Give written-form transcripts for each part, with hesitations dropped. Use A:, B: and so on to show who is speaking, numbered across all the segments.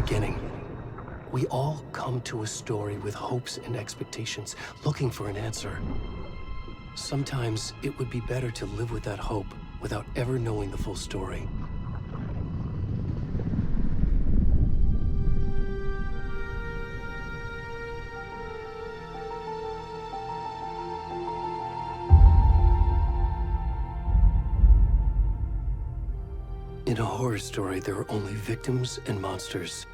A: beginning. We all come to a story with hopes and expectations, looking for an answer. Sometimes it would be better to live with that hope without ever knowing the full story. In a horror story, there are only victims and monsters.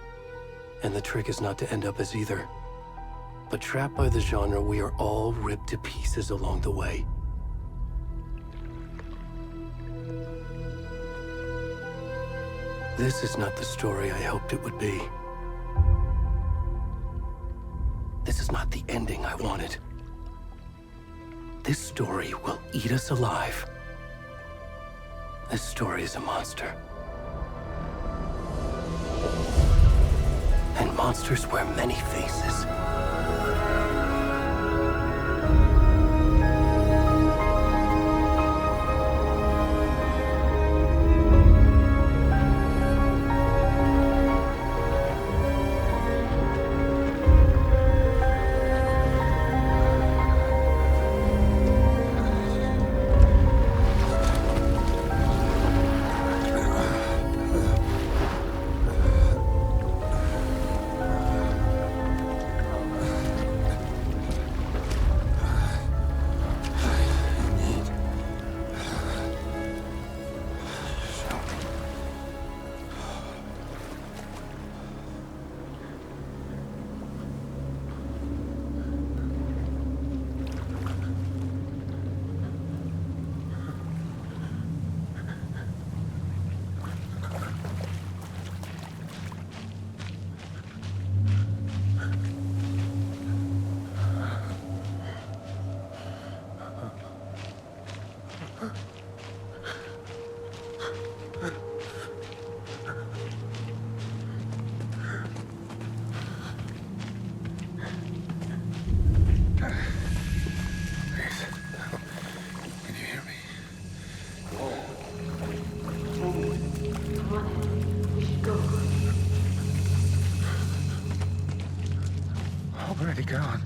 A: And the trick is not to end up as either. But trapped by the genre, we are all ripped to pieces along the way. This is not the story I hoped it would be. This is not the ending I wanted. This story will eat us alive. This story is a monster. And monsters wear many faces.
B: Already gone.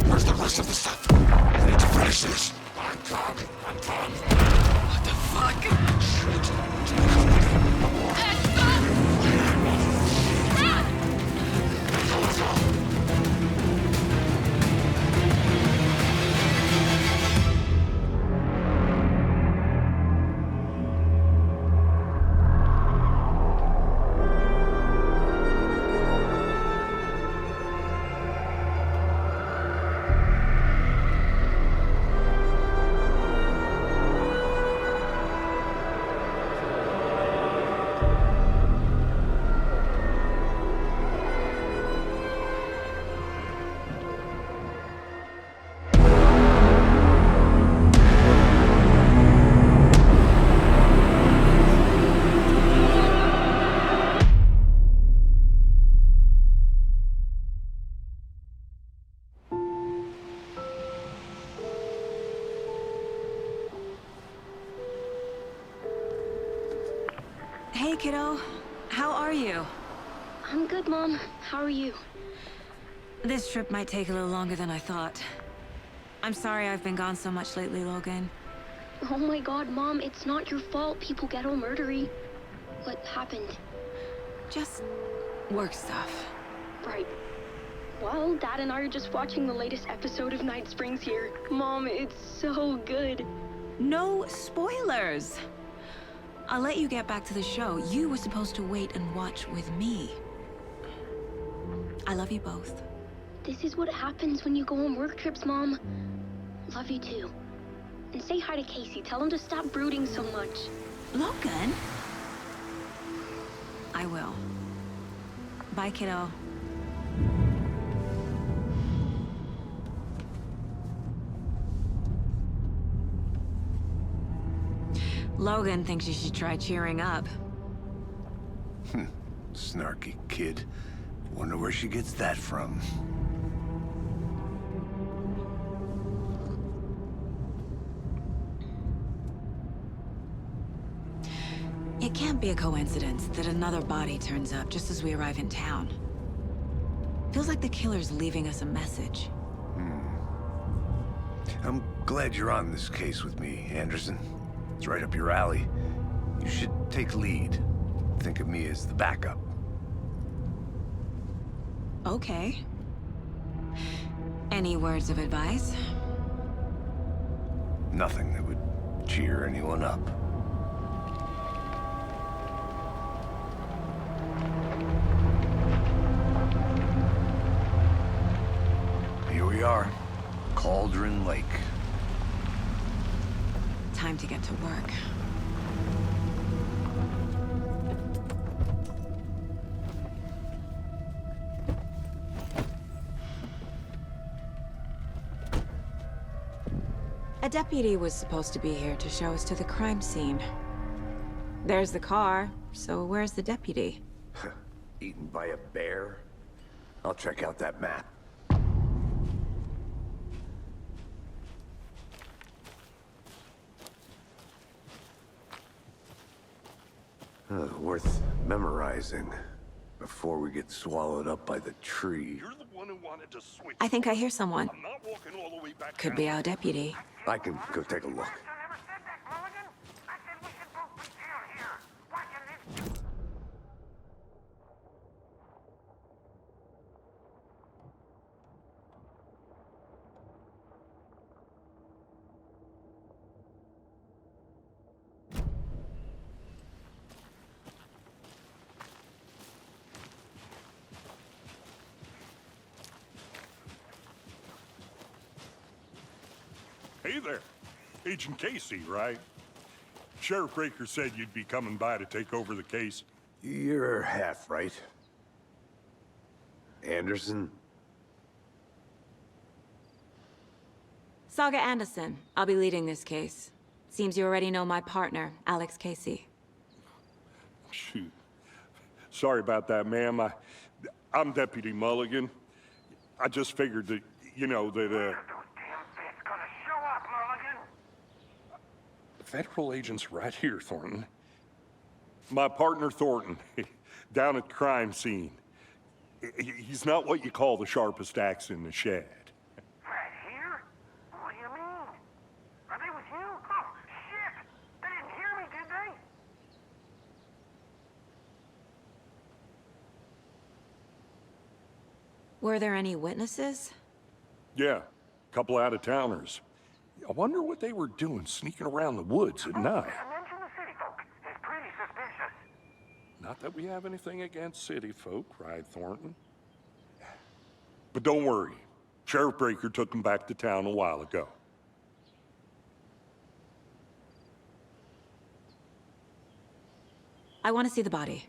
B: Where's the rest of the stuff? I need to finish this. I'm done. What the fuck? Shit.
C: Hey, kiddo. How are you?
D: I'm good, Mom. How are you?
C: This trip might take a little longer than I thought. I'm sorry I've been gone so much lately, Logan.
D: Oh my god, Mom, it's not your fault people get all murdery. What happened?
C: Just work stuff.
D: Right. Well, Dad and I are just watching the latest episode of Night Springs here. Mom, it's so good.
C: No spoilers! I'll let you get back to the show. You were supposed to wait and watch with me. I love you both.
D: This is what happens when you go on work trips, Mom. Love you too. And say hi to Casey. Tell him to stop brooding so much.
C: Logan? I will. Bye, kiddo. Logan thinks you should try cheering up.
B: Snarky kid. Wonder where she gets that from.
C: It can't be a coincidence that another body turns up just as we arrive in town. Feels like the killer's leaving us a message.
B: I'm glad you're on this case with me, Anderson. It's right up your alley. You should take lead. Think of me as the backup.
C: Okay. Any words of advice?
B: Nothing that would cheer anyone up. Here we are. Cauldron Lake.
C: Time to get to work. A deputy was supposed to be here to show us to the crime scene. There's the car, so where's the deputy?
B: Eaten by a bear? I'll check out that map. Worth memorizing before we get swallowed up by the tree.
E: You're the one who wanted to switch.
C: I think I hear someone.
E: I'm not walking all the way back
C: Could
E: down.
C: be our deputy.
B: I can go take a look.
E: Hey there. Agent Casey, right? Sheriff Breaker said you'd be coming by to take over the case.
F: You're half right. Anderson?
C: Saga Anderson. I'll be leading this case. Seems you already know my partner, Alex Casey.
E: Shoot. Sorry about that, ma'am. I'm Deputy Mulligan. I just figured that, you know, that,
B: Those damn fists gonna show up, Mulligan.
E: Federal agent's right here, Thornton. My partner, Thornton, down at the crime scene. He's not what you call the sharpest axe in the shed.
B: Right here? What do you mean? Are they with you? Oh, shit! They didn't hear me, did they?
C: Were there any witnesses?
E: Yeah, couple out-of-towners. I wonder what they were doing sneaking around the woods at night.
B: Mention the city folk. It's pretty suspicious.
E: Not that we have anything against city folk, cried Thornton. But don't worry. Sheriff Breaker took them back to town a while ago.
C: I want to see the body.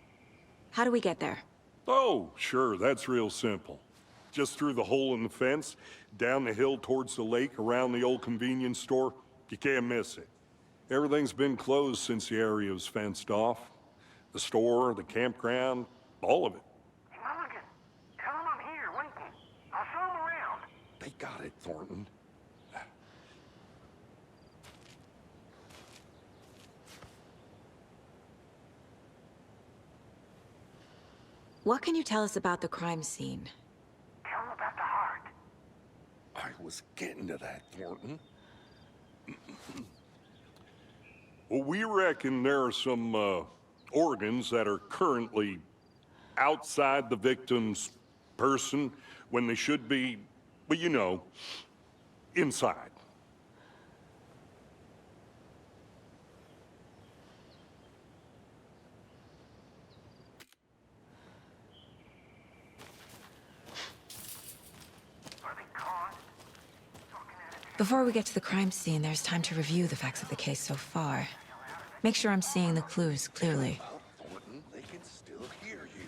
C: How do we get there?
E: Oh, sure, that's real simple. Just through the hole in the fence, down the hill towards the lake, around the old convenience store. You can't miss it. Everything's been closed since the area was fenced off. The store, the campground, all of it.
B: Hey, Mulligan, tell them I'm here, waiting. I'll show them around.
E: They got it, Thornton.
C: What can you tell us about the crime scene?
B: Tell them about the heart.
E: I was getting to that, Thornton. Well, we reckon there are some organs that are currently outside the victim's person when they should be, well, you know, inside.
B: Are they caught? Fucking attitude.
C: Before we get to the crime scene, there's time to review the facts of the case so far. Make sure I'm seeing the clues clearly.
E: Thornton, they can still hear you.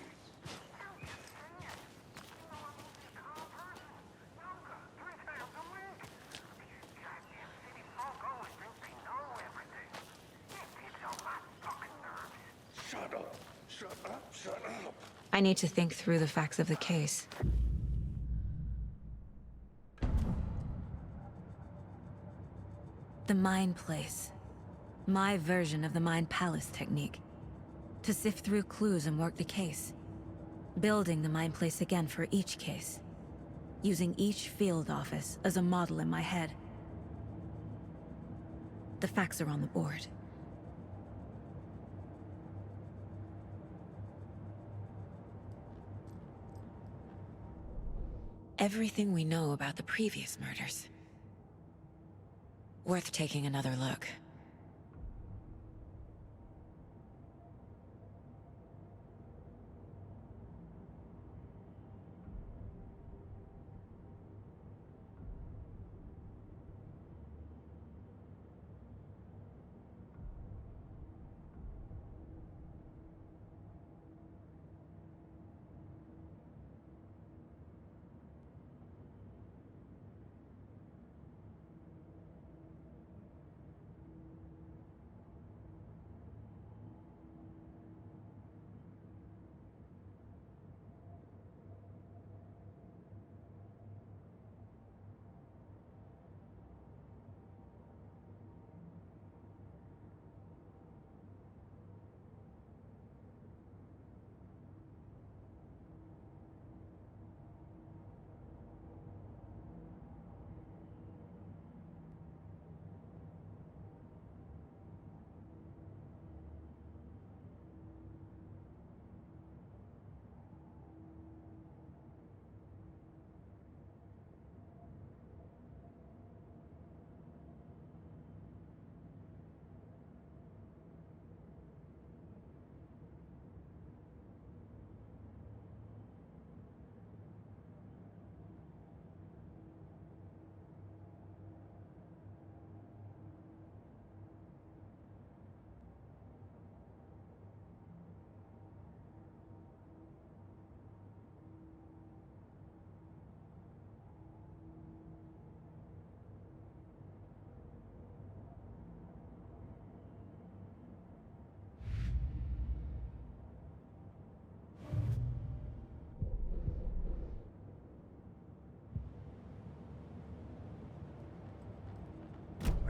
E: Shut up, shut up, shut up.
C: I need to think through the facts of the case. The Mind Place. My version of the Mind Palace technique. To sift through clues and work the case. Building the Mind Place again for each case. Using each field office as a model in my head. The facts are on the board. Everything we know about the previous murders. Worth taking another look.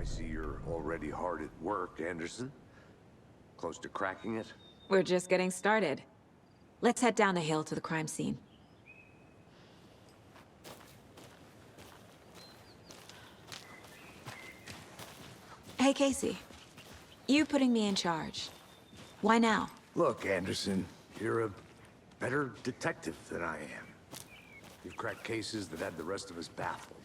F: see you're already hard at work, Anderson. Close to cracking it?
C: We're just getting started. Let's head down the hill to the crime scene. Hey, Casey. You putting me in charge. Why now?
F: Look, Anderson, you're a better detective than I am. You've cracked cases that had the rest of us baffled.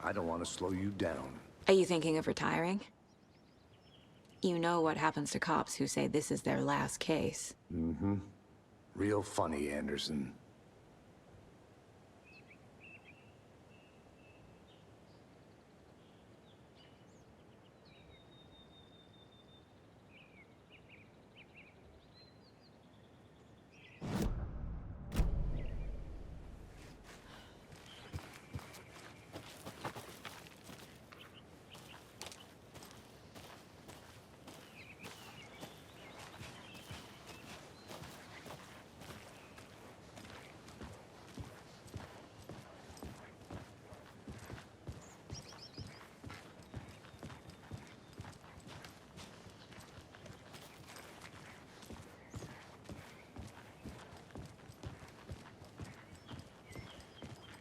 F: I don't want to slow you down.
C: Are you thinking of retiring? You know what happens to cops who say this is their last case.
F: Mm-hmm. Real funny, Anderson.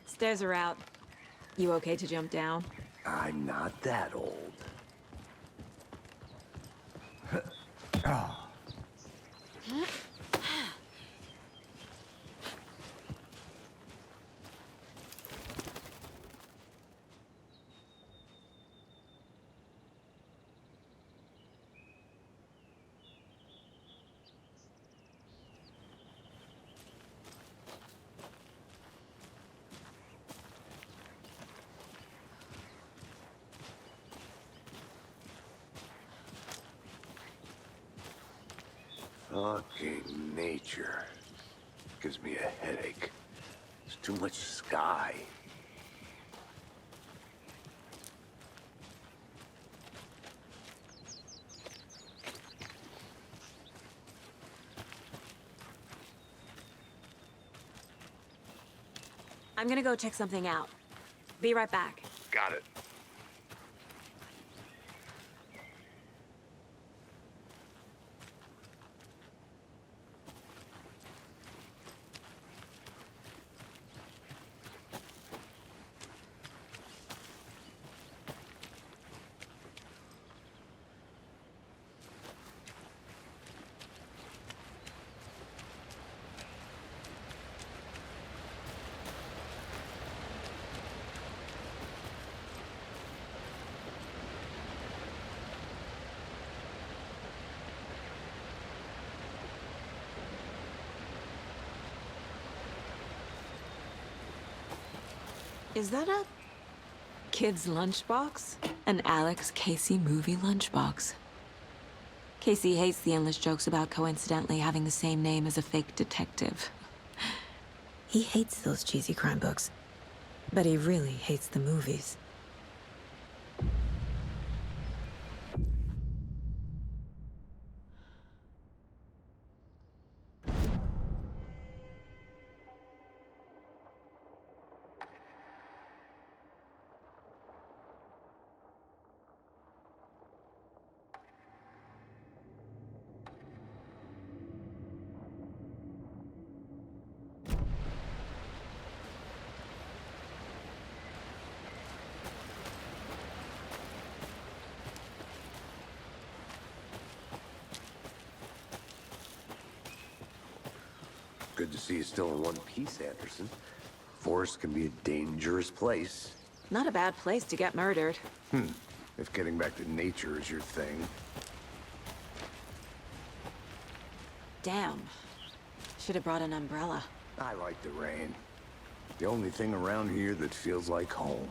C: Stairs are out. You okay to jump down?
F: I'm not that old. Fucking nature. Gives me a headache. There's too much sky.
C: I'm gonna go check something out. Be right back.
F: Got it.
C: Is that a kid's lunchbox? An Alex Casey movie lunchbox. Casey hates the endless jokes about coincidentally having the same name as a fake detective. He hates those cheesy crime books, but he really hates the movies.
F: Good to see you still in one piece, Anderson. Forest can be a dangerous place.
C: Not a bad place to get murdered.
F: If getting back to nature is your thing.
C: Damn. Should have brought an umbrella.
F: I like the rain. The only thing around here that feels like home.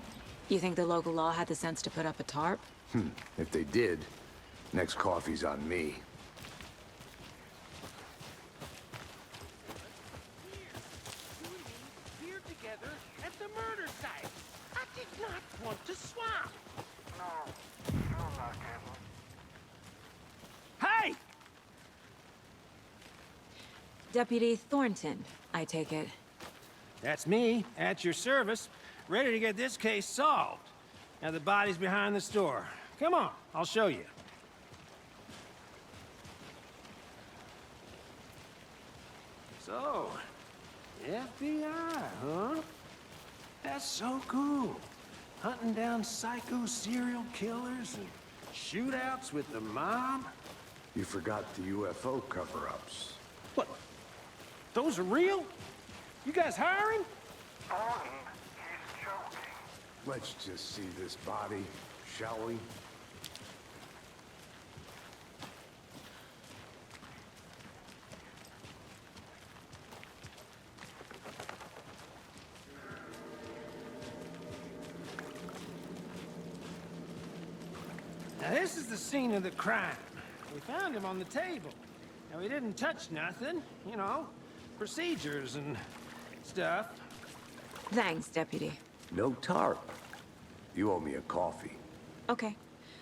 C: You think the local law had the sense to put up a tarp?
F: If they did, next coffee's on me.
G: Here together at the murder site. I did not want to swap. No, not Hey!
C: Deputy Thornton, I take it.
G: That's me, at your service, ready to get this case solved. Now the body's behind the store. Come on, I'll show you. So, FBI, huh? That's so cool. Hunting down psycho serial killers and shootouts with the mob.
F: You forgot the UFO cover-ups.
G: What? Those are real? You guys hiring?
F: Let's just see this body, shall we?
G: Now this is the scene of the crime. We found him on the table. Now he didn't touch nothing, you know, procedures and stuff.
C: Thanks, Deputy.
F: No tarp. You owe me a coffee.
C: Okay,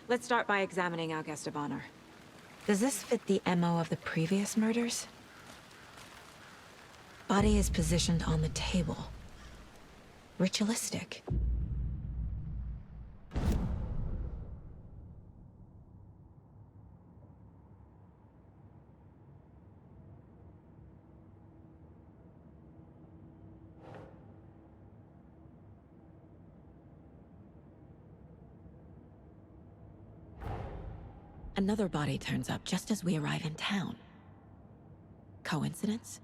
C: let's start by examining our guest of honor. Does this fit the MO of the previous murders? Body is positioned on the table. Ritualistic. Another body turns up just as we arrive in town. Coincidence?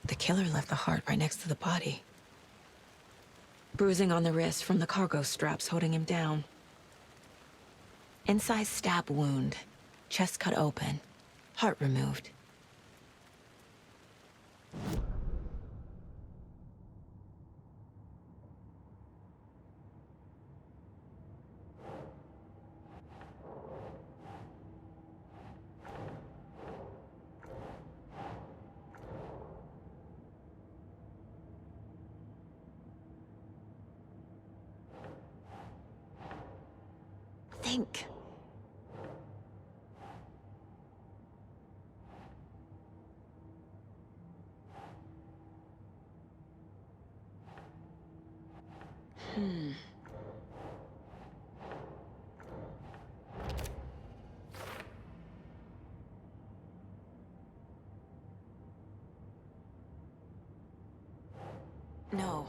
C: The killer left the heart right next to the body. Bruising on the wrist from the cargo straps holding him down. Incised stab wound. Chest cut open. Heart removed. Think. No.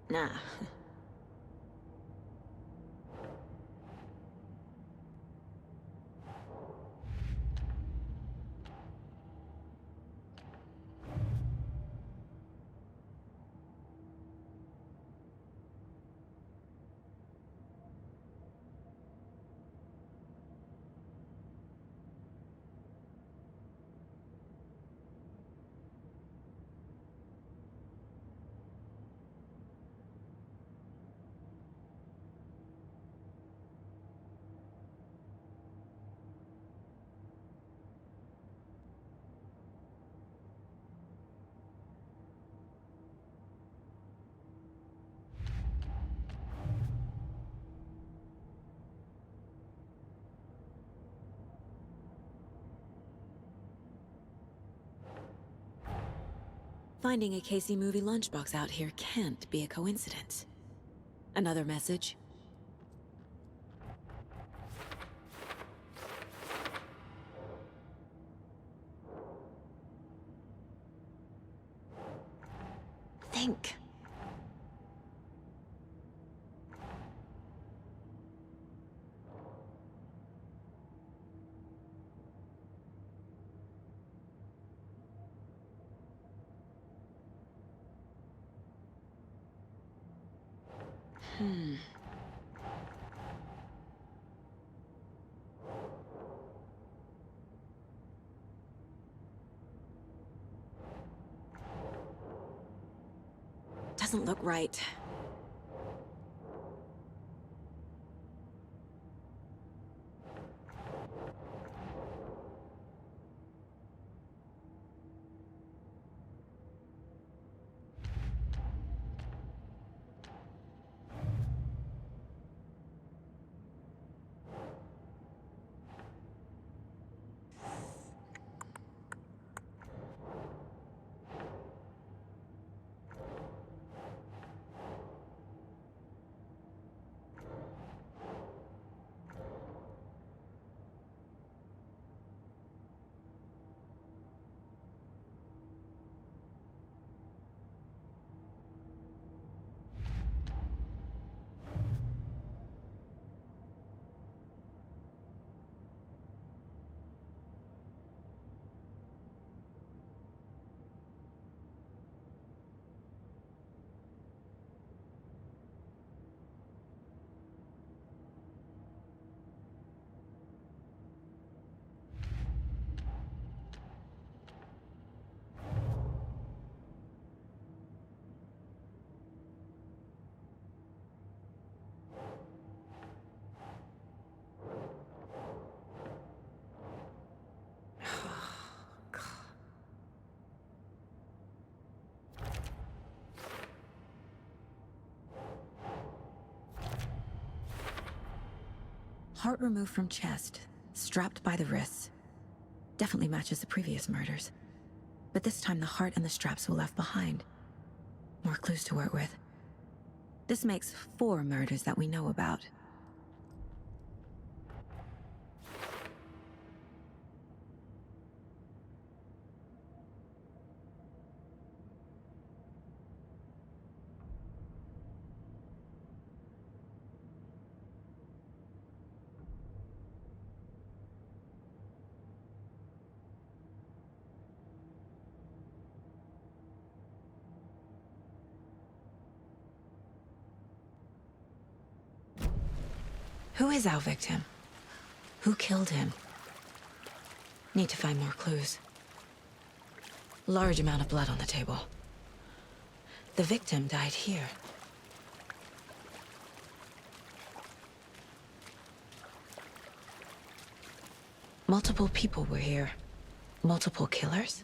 C: Nah. Finding a Casey movie lunchbox out here can't be a coincidence. Another message? Think. Doesn't look right. Heart removed from chest, strapped by the wrists. Definitely matches the previous murders. But this time the heart and the straps were left behind. More clues to work with. This makes 4 murders that we know about. Who is our victim? Who killed him? Need to find more clues. Large amount of blood on the table. The victim died here. Multiple people were here. Multiple killers?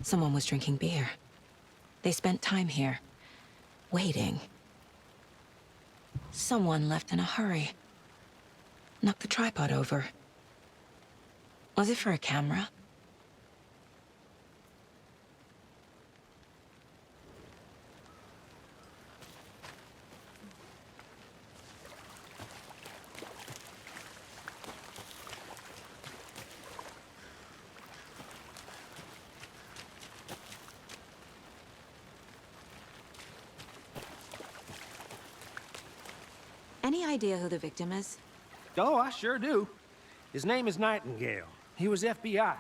C: Someone was drinking beer. They spent time here, waiting. Someone left in a hurry. Knocked the tripod over. Was it for a camera? Any idea who the victim is?
G: Oh, I sure do. His name is Nightingale. He was FBI.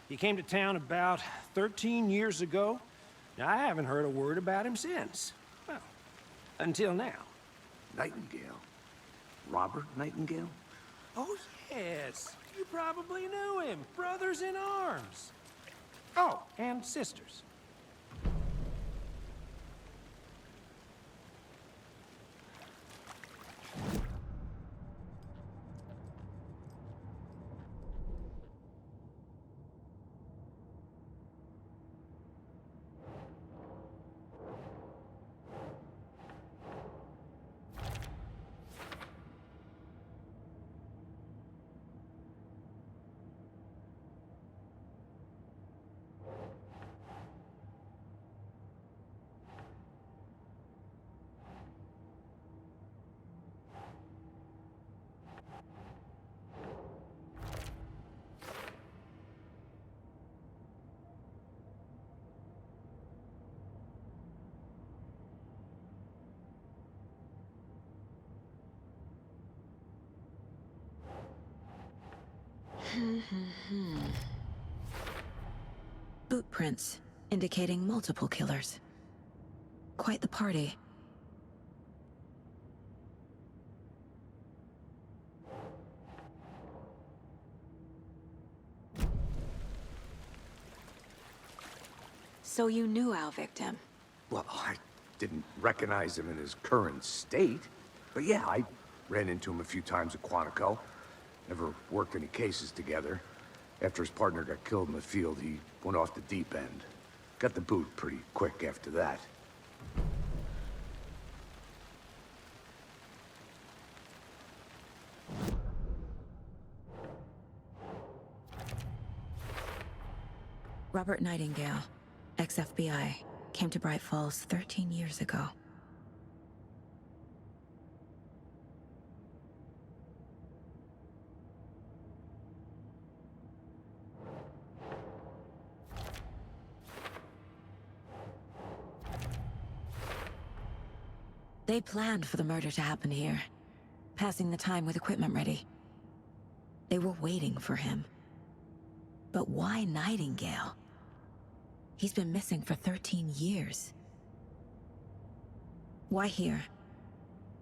G: He came to town about 13 years ago. Now, I haven't heard a word about him since. Well, until now.
F: Nightingale? Robert Nightingale?
G: Oh, yes. You probably knew him. Brothers in arms. Oh, and sisters.
C: Boot prints, indicating multiple killers. Quite the party. So you knew our victim?
F: Well, I didn't recognize him in his current state. But yeah, I ran into him a few times at Quantico. Never worked any cases together. After his partner got killed in the field, he went off the deep end. Got the boot pretty quick after that.
C: Robert Nightingale, ex-FBI, came to Bright Falls 13 years ago. They planned for the murder to happen here, passing the time with equipment ready. They were waiting for him. But why Nightingale? He's been missing for 13 years. Why here?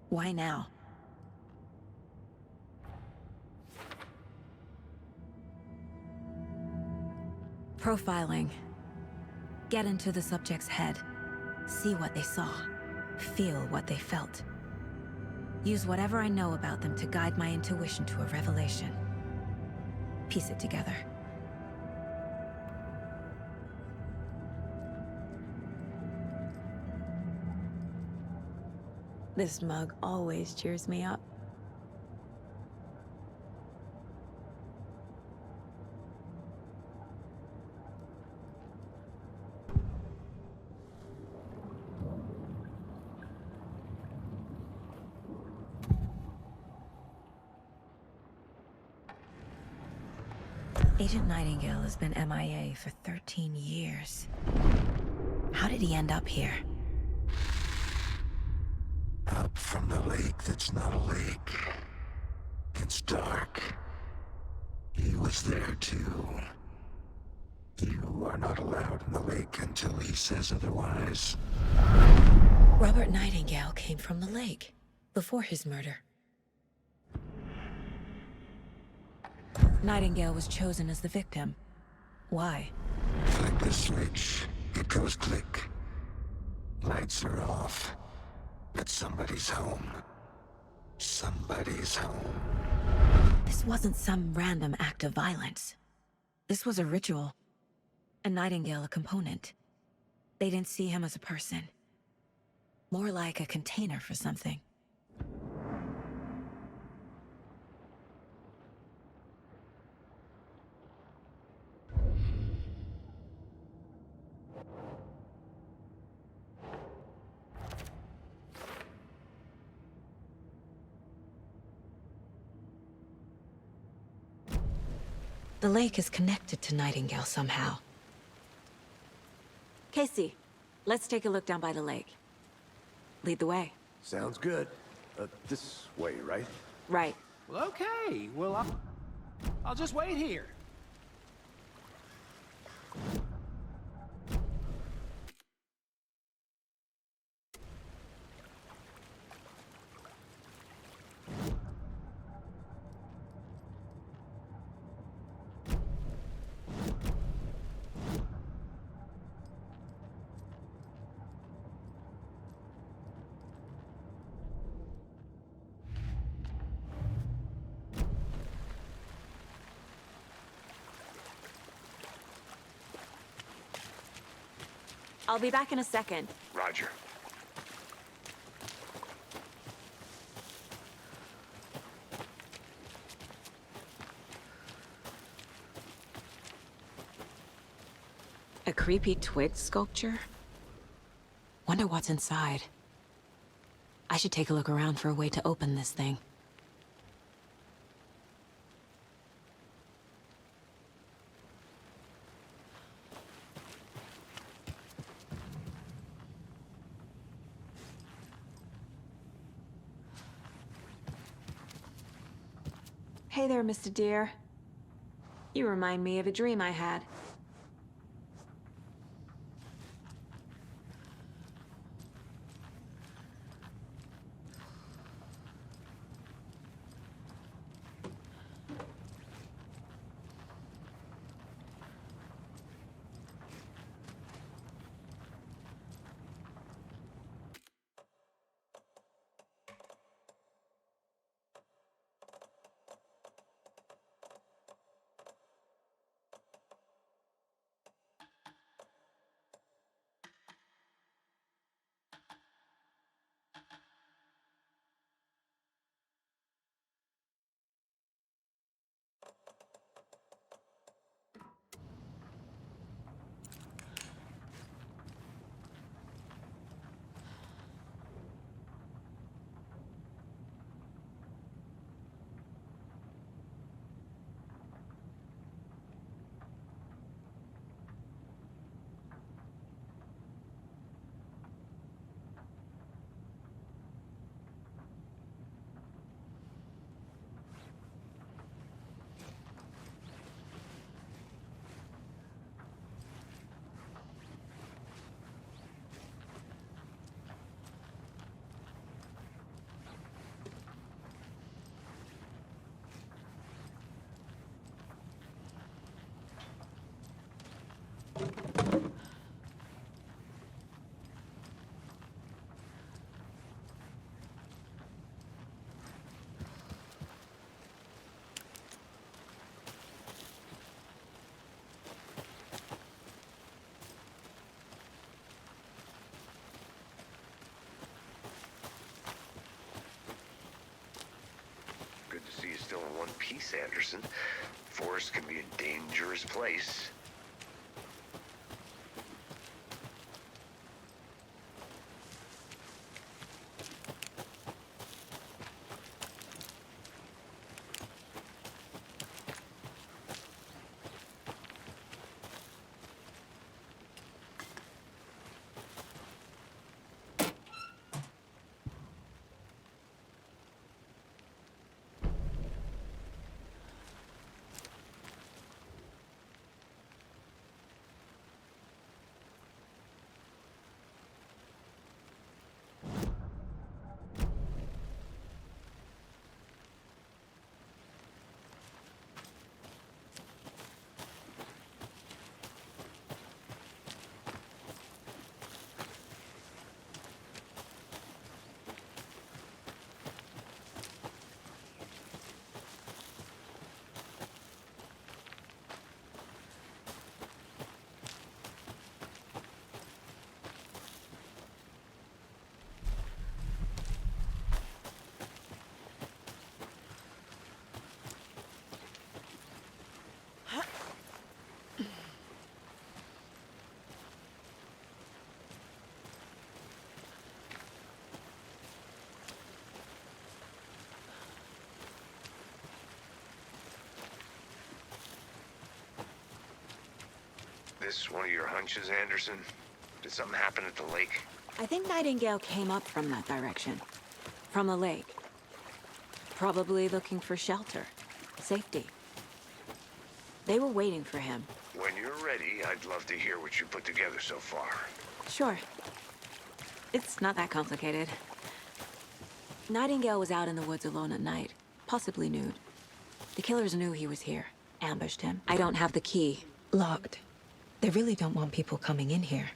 C: Why now? Profiling. Get into the subject's head. See what they saw. Feel what they felt. Use whatever I know about them to guide my intuition to a revelation. Piece it together. This mug always cheers me up. Agent Nightingale has been MIA for 13 years. How did he end up here?
B: Up from the lake that's not a lake. It's dark. He was there too. You are not allowed in the lake until he says otherwise.
C: Robert Nightingale came from the lake, before his murder. Nightingale was chosen as the victim. Why?
B: Flick the switch. It goes click. Lights are off. But somebody's home. Somebody's home.
C: This wasn't some random act of violence. This was a ritual. And Nightingale a component. They didn't see him as a person. More like a container for something. The lake is connected to Nightingale somehow. Casey, let's take a look down by the lake. Lead the way.
F: Sounds good. This way, right?
C: Right.
G: Well, okay. Well, I'll just wait here.
C: I'll be back in a second.
B: Roger.
C: A creepy twig sculpture? Wonder what's inside. I should take a look around for a way to open this thing. Hey there, Mr. Deer. You remind me of a dream I had.
H: Good to see you still in one piece, Anderson. Forest can be a dangerous place. This one of your hunches, Anderson? Did something happen at the lake?
C: I think Nightingale came up from that direction. From the lake. Probably looking for shelter. Safety. They were waiting for him.
H: When you're ready, I'd love to hear what you put together so far.
C: Sure. It's not that complicated. Nightingale was out in the woods alone at night, possibly nude. The killers knew he was here, ambushed him. I don't have the key. Locked. They really don't want people coming in here.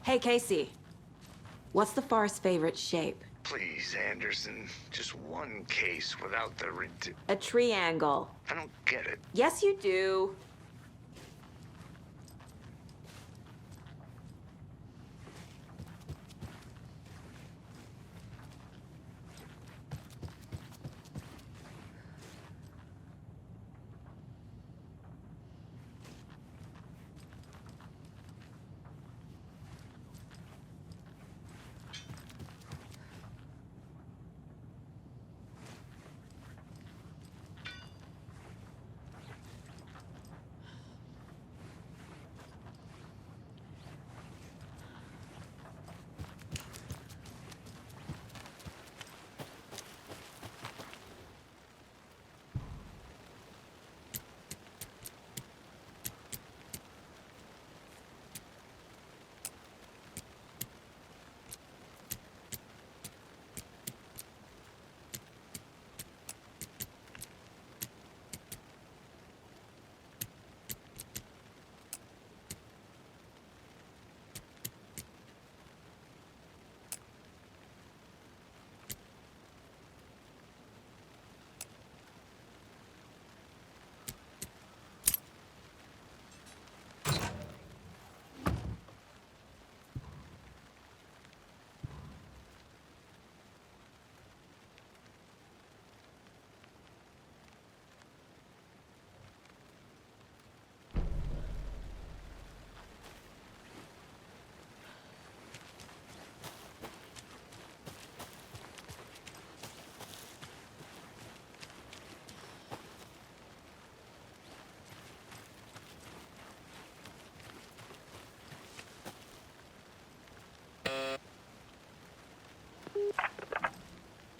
I: Hey, Casey. What's the far's favorite shape?
H: Please, Anderson. Just one case without the
I: A triangle.
H: I don't get it.
I: Yes, you do.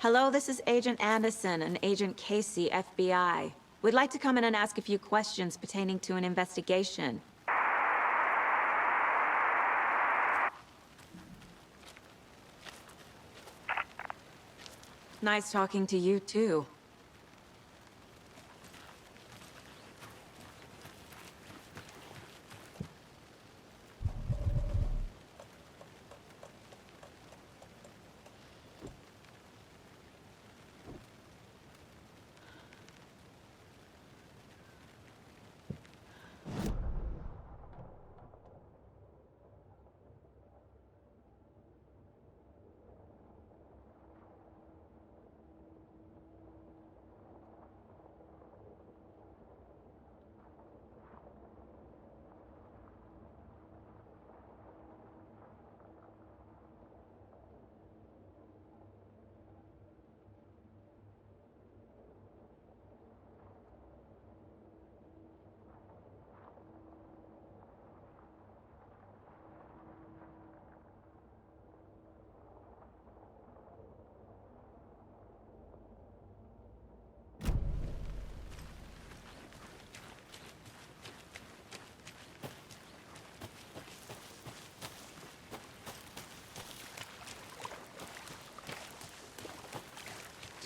I: Hello, this is Agent Anderson and Agent Casey, FBI. We'd like to come in and ask a few questions pertaining to an investigation. Nice talking to you, too.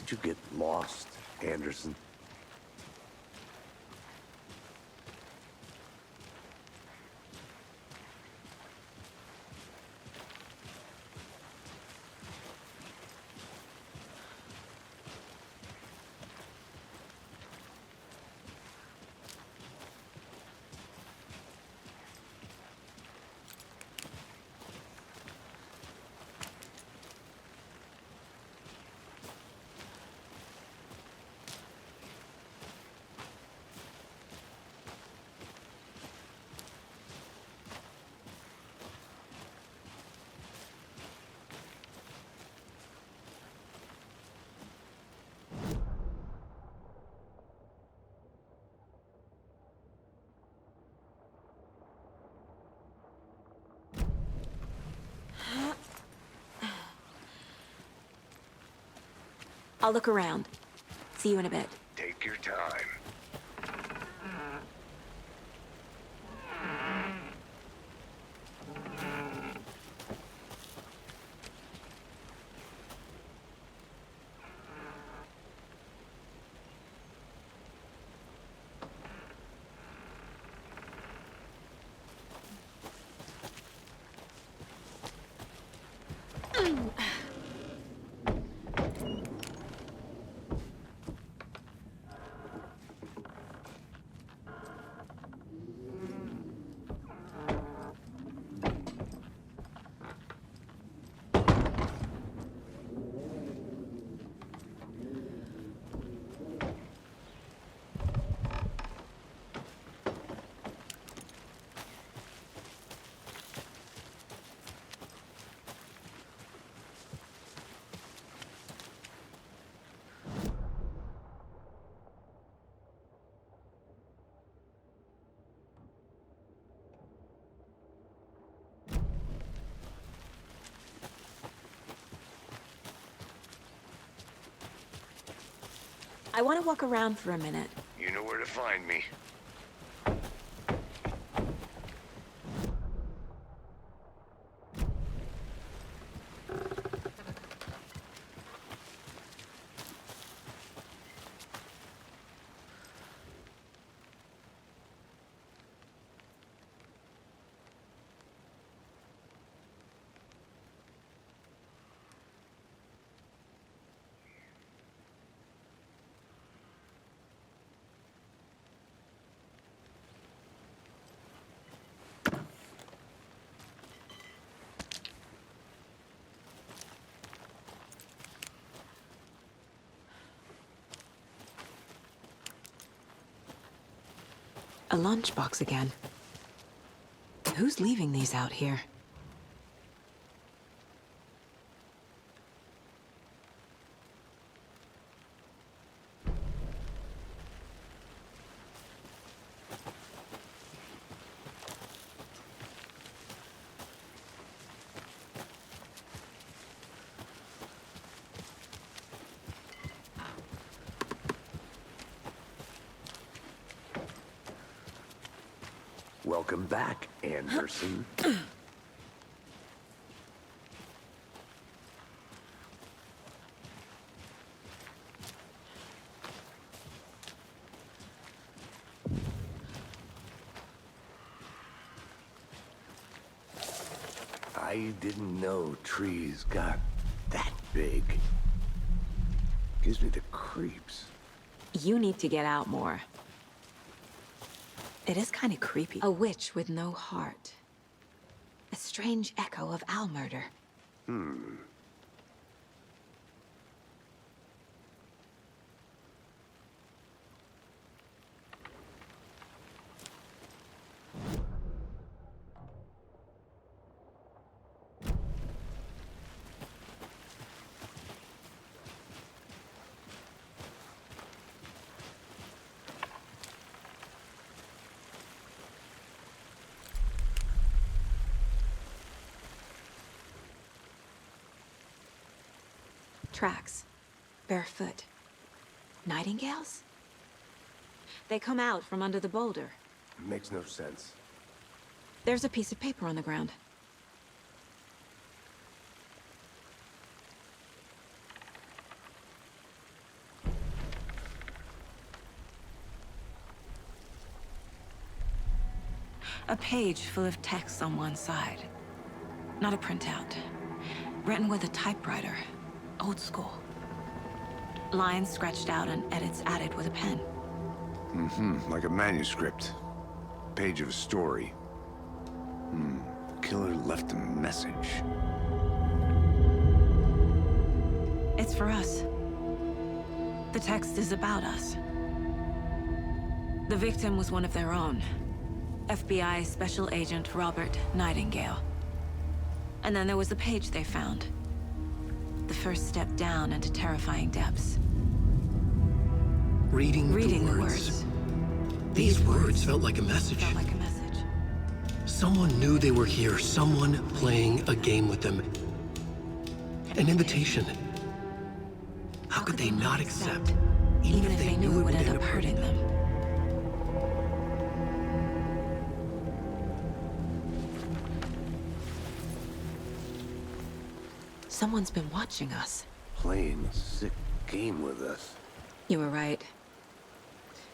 F: Did you get lost, Anderson?
I: I'll look around. See you in a bit.
H: Take your time.
I: I want to walk around for a minute.
H: You know where to find me.
C: A lunchbox again. Who's leaving these out here?
F: Welcome back, Anderson. I didn't know trees got that big. Gives me the creeps.
I: You need to get out more.
C: It is kind of creepy.
I: A witch with no heart. A strange echo of owl murder.
C: Tracks. Barefoot. Nightingales?
I: They come out from under the boulder.
F: Makes no sense.
C: There's a piece of paper on the ground. A page full of text on one side. Not a printout. Written with a typewriter. Old school. Lines scratched out and edits added with a pen.
F: Like a manuscript. Page of a story. Killer left a message.
C: It's for us. The text is about us. The victim was one of their own. FBI Special Agent Robert Nightingale. And then there was the page they found. The first step down into terrifying depths.
A: Reading the words. These words felt like a message.
C: Felt like a message.
A: Someone knew they were here, someone playing a game with them. An invitation. How could they not accept, even if they knew it would end up hurting them?
C: Someone's been watching us.
F: Playing a sick game with us.
C: You were right.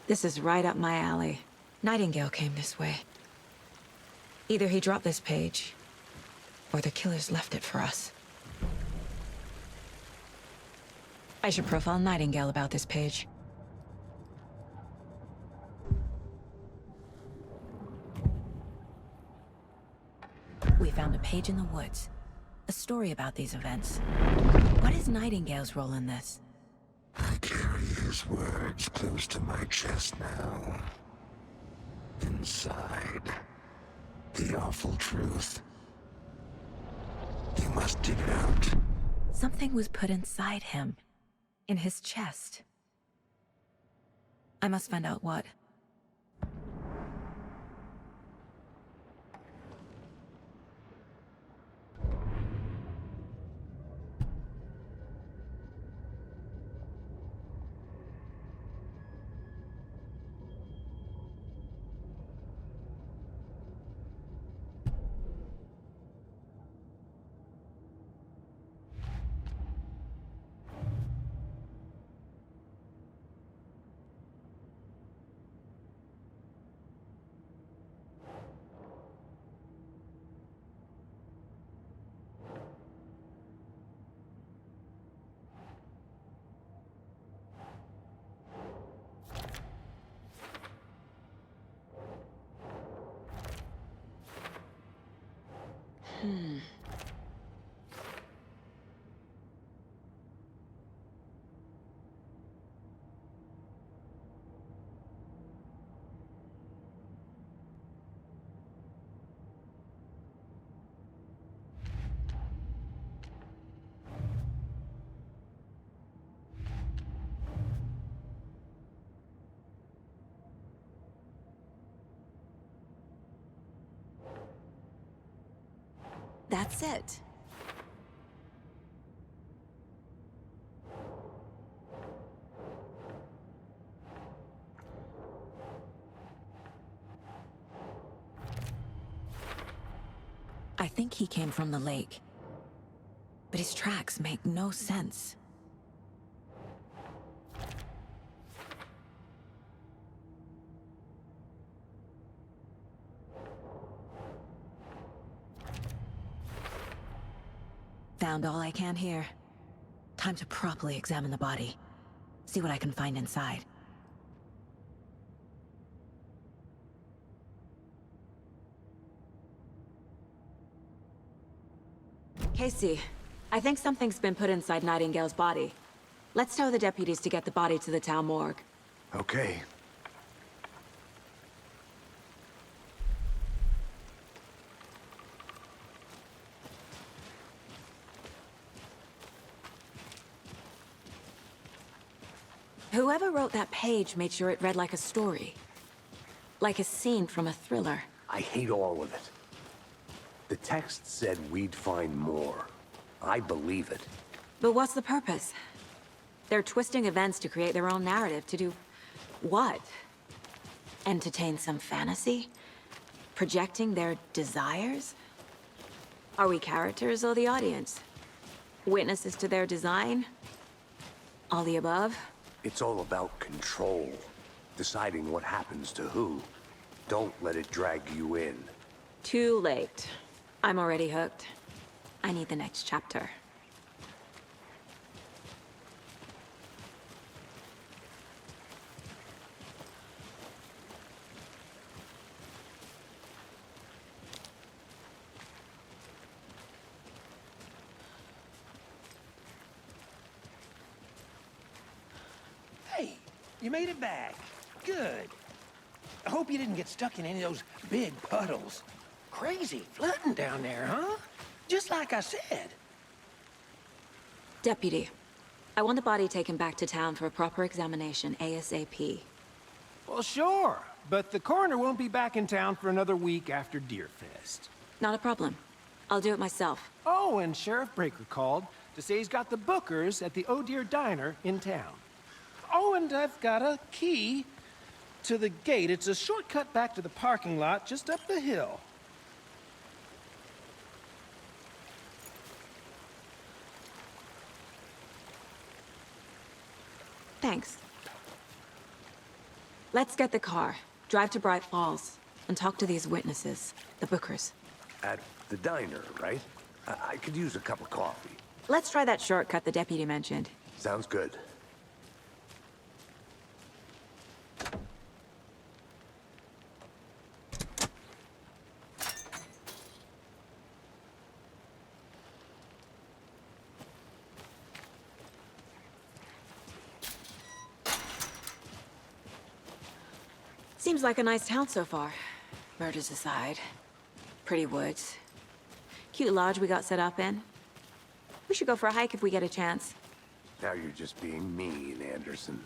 C: This is right up my alley. Nightingale came this way. Either he dropped this page, or the killers left it for us. I should profile Nightingale about this page. We found a page in the woods. A story about these events. What is Nightingale's role in this?
B: I carry his words close to my chest now. Inside, the awful truth. You must dig it out.
C: Something was put inside him. In his chest. I must find out what. That's it. I think he came from the lake. But his tracks make no sense. Found all I can here. Time to properly examine the body. See what I can find inside. Casey, I think something's been put inside Nightingale's body. Let's tell the deputies to get the body to the town morgue.
F: Okay.
C: Whoever wrote that page made sure it read like a story. Like a scene from a thriller.
F: I hate all of it. The text said we'd find more. I believe it.
C: But what's the purpose? They're twisting events to create their own narrative. To do what? Entertain some fantasy? Projecting their desires? Are we characters or the audience? Witnesses to their design? All the above?
F: It's all about control. Deciding what happens to who. Don't let it drag you in.
C: Too late. I'm already hooked. I need the next chapter.
G: Hey, you made it back. Good. I hope you didn't get stuck in any of those big puddles. Crazy flooding down there, huh? Just like I said.
C: Deputy, I want the body taken back to town for a proper examination ASAP.
G: Well, sure. But the coroner won't be back in town for another week after Deerfest.
C: Not a problem. I'll do it myself.
G: Oh, and Sheriff Breaker called to say he's got the Bookers at the Oh Dear Diner in town. Oh, and I've got a key to the gate. It's a shortcut back to the parking lot just up the hill.
C: Thanks. Let's get the car, drive to Bright Falls, and talk to these witnesses, the Bookers.
F: At the diner, right? I could use a cup of coffee.
C: Let's try that shortcut the deputy mentioned.
F: Sounds good.
I: Seems like a nice town so far. Murders aside. Pretty woods. Cute lodge we got set up in. We should go for a hike if we get a chance.
F: Now you're just being mean, Anderson.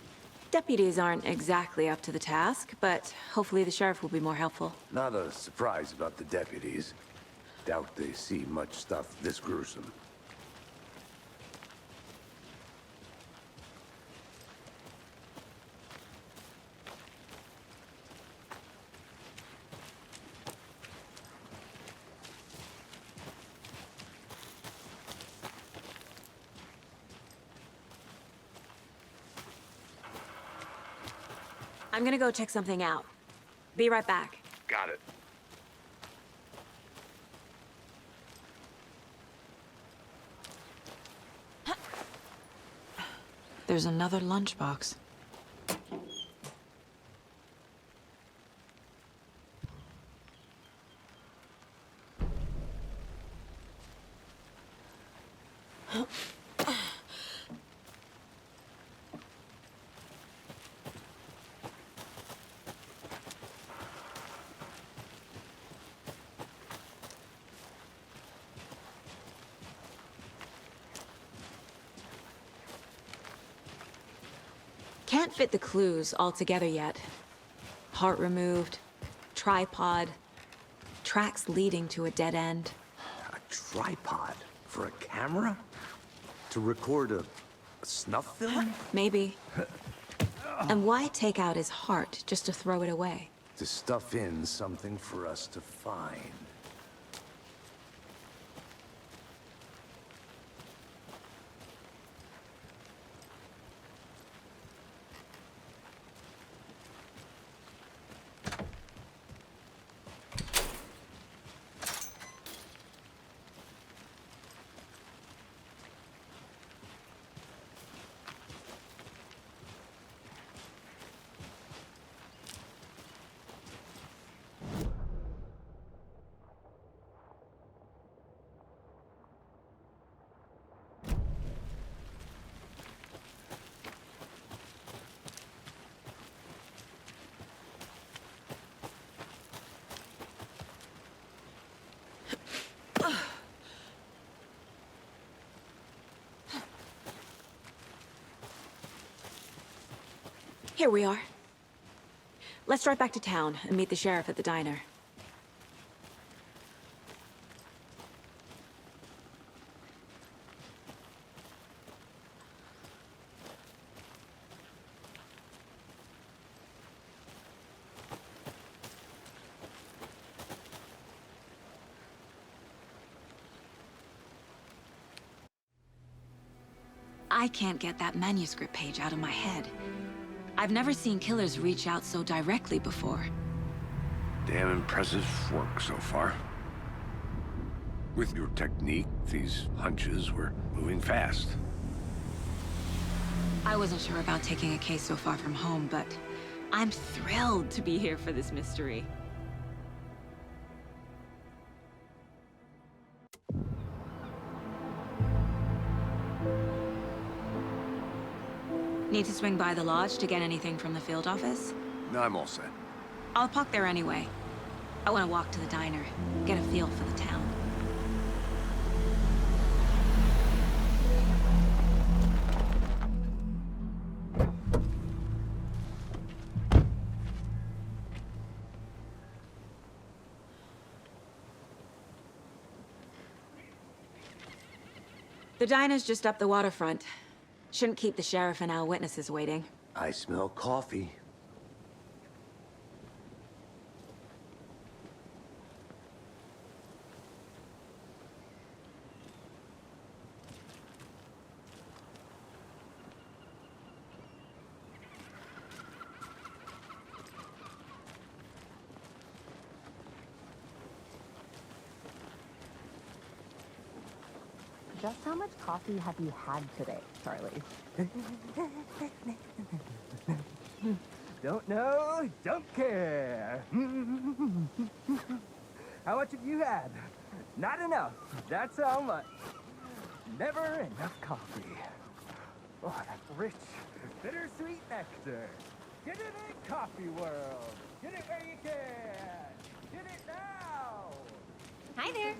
I: Deputies aren't exactly up to the task, but hopefully the sheriff will be more helpful.
F: Not a surprise about the deputies. Doubt they see much stuff this gruesome.
I: I'm gonna go check something out. Be right back.
H: Got it.
I: There's another lunchbox. Can't fit the clues all together yet. Heart removed, tripod, tracks leading to a dead end.
F: A tripod? For a camera? To record a snuff film?
I: Maybe. And why take out his heart just to throw it away?
F: To stuff in something for us to find.
I: Here we are. Let's drive back to town and meet the sheriff at the diner. I can't get that manuscript page out of my head. I've never seen killers reach out so directly before.
F: Damn impressive work so far. With your technique, these hunches were moving fast.
I: I wasn't sure about taking a case so far from home, but I'm thrilled to be here for this mystery. Need to swing by the lodge to get anything from the field office?
F: No, I'm all set.
I: I'll park there anyway. I want to walk to the diner, get a feel for the town. The diner's just up the waterfront. Shouldn't keep the sheriff and our witnesses waiting.
F: I smell coffee.
J: Just how much coffee have you had today, Charlie?
K: Don't know, don't care. How much have you had? Not enough. That's how much. Never enough coffee. Oh, that rich, bittersweet nectar. Get it in Coffee World. Get it where you can. Get it now.
J: Hi there.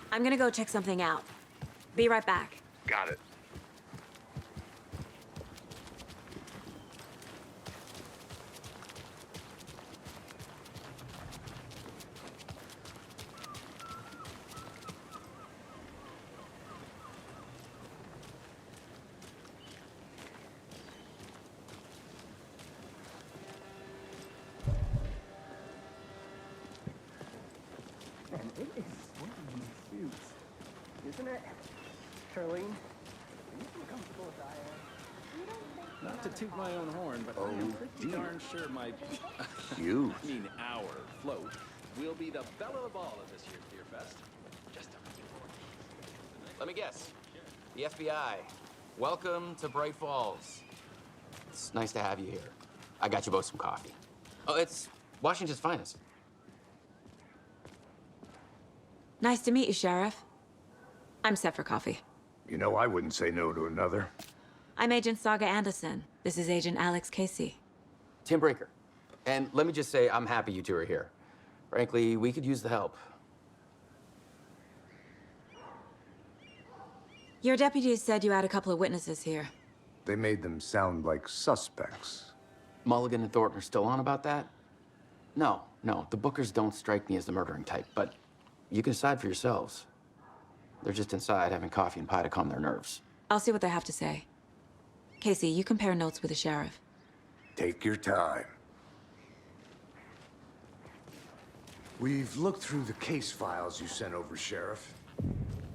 I: I'm gonna go check something out. Be right back.
H: Got it.
K: Man, it is sweaty in these suits. Isn't it? Charlene, are you as comfortable as I am?
L: Not to toot my own horn, but I am pretty darn sure my...
F: Huge.
L: I mean, our float will be the belle of the ball at this year's Beer Fest. Just a...
M: Let me guess. The FBI. Welcome to Bright Falls. It's nice to have you here. I got you both some coffee. Oh, it's Washington's finest.
I: Nice to meet you, Sheriff. I'm set for coffee.
F: You know, I wouldn't say no to another.
I: I'm Agent Saga Anderson. This is Agent Alex Casey.
M: Tim Breaker. And let me just say, I'm happy you two are here. Frankly, we could use the help.
I: Your deputies said you had a couple of witnesses here.
F: They made them sound like suspects.
M: Mulligan and Thornton are still on about that? No, the Bookers don't strike me as the murdering type, but you can decide for yourselves. They're just inside having coffee and pie to calm their nerves.
I: I'll see what they have to say. Casey, you compare notes with the sheriff.
F: Take your time. We've looked through the case files you sent over, Sheriff.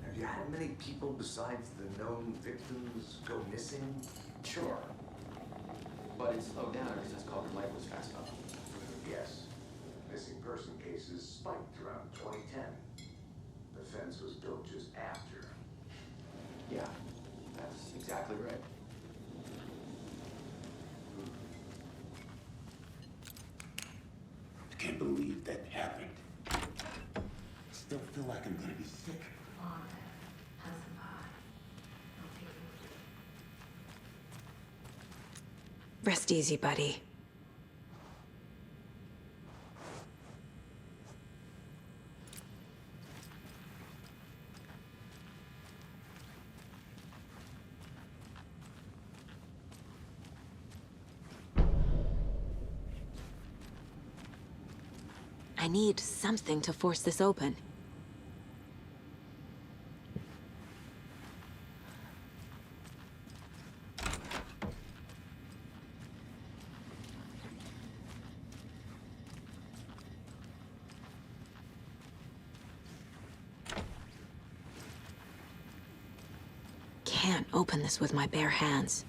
F: Have you had many people besides the known victims go missing?
M: Sure. But it slowed down ever since Calder Light was fast enough.
F: Yes. Missing person cases spiked around 2010. The fence was built just after.
M: Yeah, that's exactly right.
B: I can't believe that happened. Still feel like I'm gonna be sick.
I: Rest easy, buddy. I need something to force this open. Can't open this with my bare hands.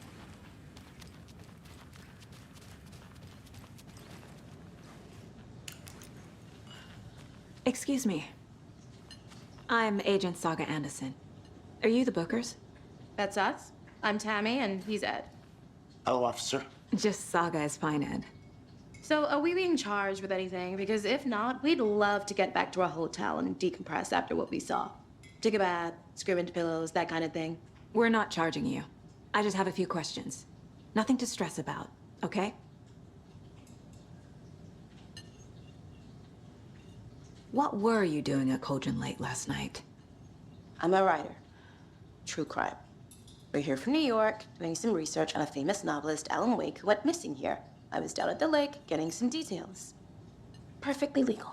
I: Excuse me. I'm Agent Saga Anderson. Are you the Bookers?
N: That's us. I'm Tammy, and he's Ed.
B: Hello, officer.
I: Just Saga is fine, Ed.
N: So, are we being charged with anything? Because if not, we'd love to get back to our hotel and decompress after what we saw. Take a bath, scream into pillows, that kind of thing.
I: We're not charging you. I just have a few questions. Nothing to stress about, okay? What were you doing at Cauldron Lake last night?
N: I'm a writer. True crime. We're here from New York, doing some research on a famous novelist, Alan Wake, who went missing here. I was down at the lake, getting some details. Perfectly legal.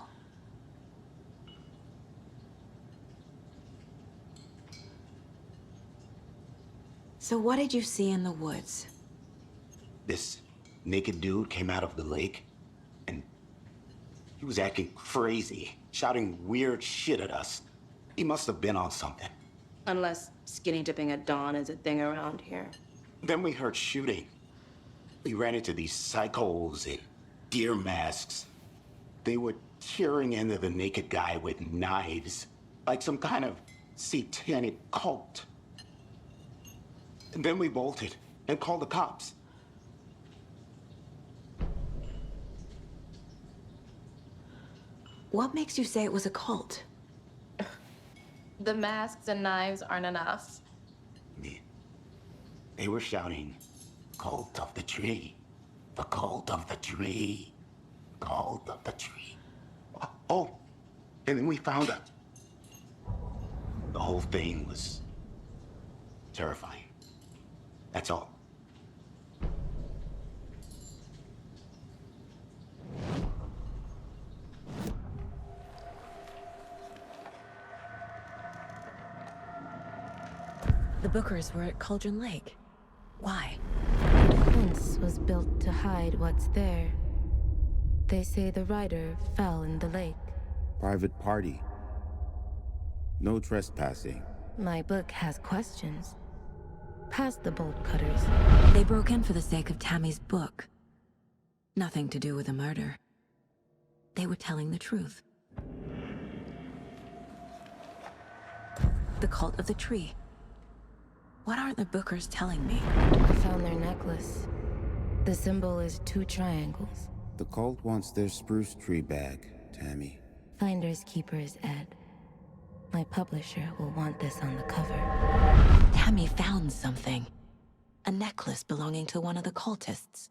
I: So what did you see in the woods?
O: This naked dude came out of the lake, and he was acting crazy, shouting weird shit at us. He must have been on something.
N: Unless skinny dipping at dawn is a thing around here.
O: Then we heard shooting. We ran into these psychos in deer masks. They were tearing into the naked guy with knives, like some kind of satanic cult. And then we bolted and called the cops.
I: What makes you say it was a cult?
N: The masks and knives aren't enough.
O: They were shouting, "Cult of the tree, the cult of the tree, cult of the tree." Oh, and then we found out. The whole thing was terrifying. That's all.
C: The Bookers were at Cauldron Lake. Why?
P: The fence was built to hide what's there. They say the rider fell in the lake.
Q: Private party. No trespassing.
P: My book has questions. Past the bolt cutters.
C: They broke in for the sake of Tammy's book. Nothing to do with the murder. They were telling the truth. The cult of the tree. What aren't the Bookers telling me?
P: I found their necklace. The symbol is 2 triangles.
Q: The cult wants their spruce tree back, Tammy.
P: Finders keepers, Ed. My publisher will want this on the cover.
C: Tammy found something. A necklace belonging to one of the cultists.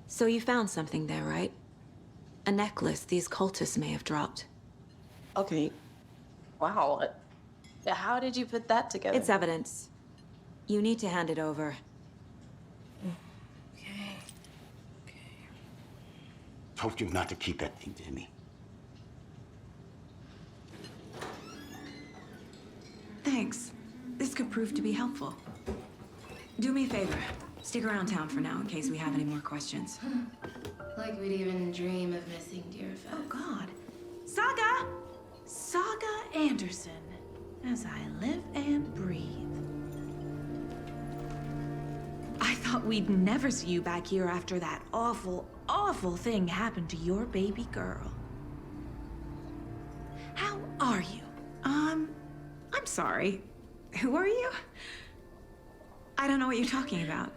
C: So you found something there, right? A necklace these cultists may have dropped.
N: Okay. Wow. How did you put that together?
I: It's evidence. You need to hand it over.
N: Okay.
O: Told you not to keep that thing to me.
I: Thanks. This could prove to be helpful. Do me a favor. Stick around town for now in case we have any more questions.
N: Like we'd even dream of missing Deerfest.
R: Oh, God. Saga! Saga Anderson. As I live and breathe. I thought we'd never see you back here after that awful, awful thing happened to your baby girl. How are you? I'm sorry. Who are you?
I: I don't know what you're talking about.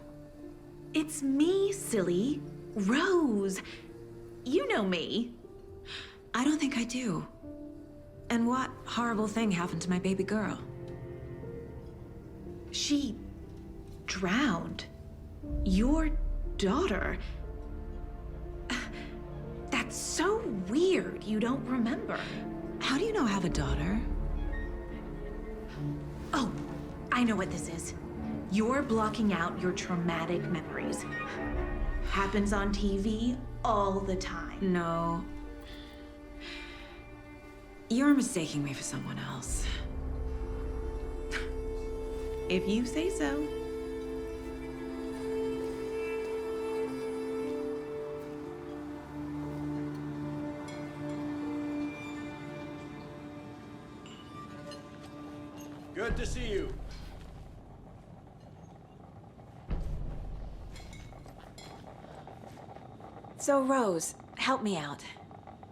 R: It's me, silly. Rose. You know me.
I: I don't think I do. And what horrible thing happened to my baby girl?
R: She drowned. Your daughter. That's so weird you don't remember.
I: How do you know I have a daughter?
R: Oh, I know what this is. You're blocking out your traumatic memories. Happens on TV all the time.
I: No. You're mistaking me for someone else.
R: If you say so.
L: Good to see you.
I: So, Rose, help me out.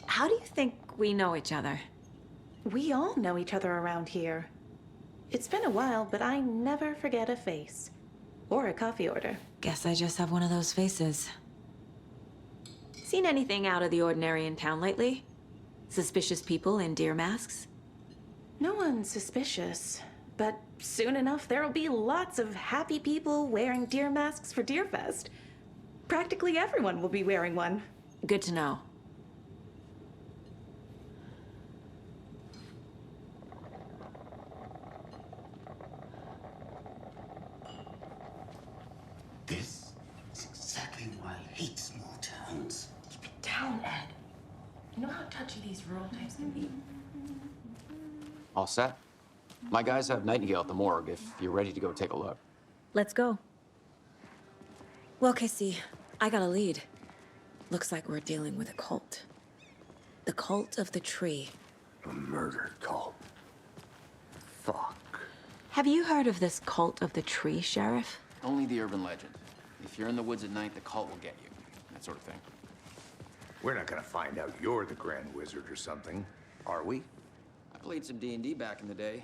I: How do you think we know each other?
R: We all know each other around here. It's been a while, but I never forget a face. Or a coffee order.
I: Guess I just have one of those faces. Seen anything out of the ordinary in town lately? Suspicious people in deer masks?
R: No one's suspicious. But soon enough, there'll be lots of happy people wearing deer masks for Deerfest. Practically everyone will be wearing one.
I: Good to know.
O: This is exactly why I hate small towns.
R: Keep it down, Ed. You know how touchy these rural types can be.
M: All set? My guys have Nightingale at the morgue if you're ready to go take a look.
I: Let's go. Well, Casey, I got a lead. Looks like we're dealing with a cult. The cult of the tree.
F: A murder cult. Fuck.
I: Have you heard of this cult of the tree, Sheriff?
M: Only the urban legend. If you're in the woods at night, the cult will get you. That sort of thing.
F: We're not gonna find out you're the Grand Wizard or something, are we?
M: I played some D&D back in the day.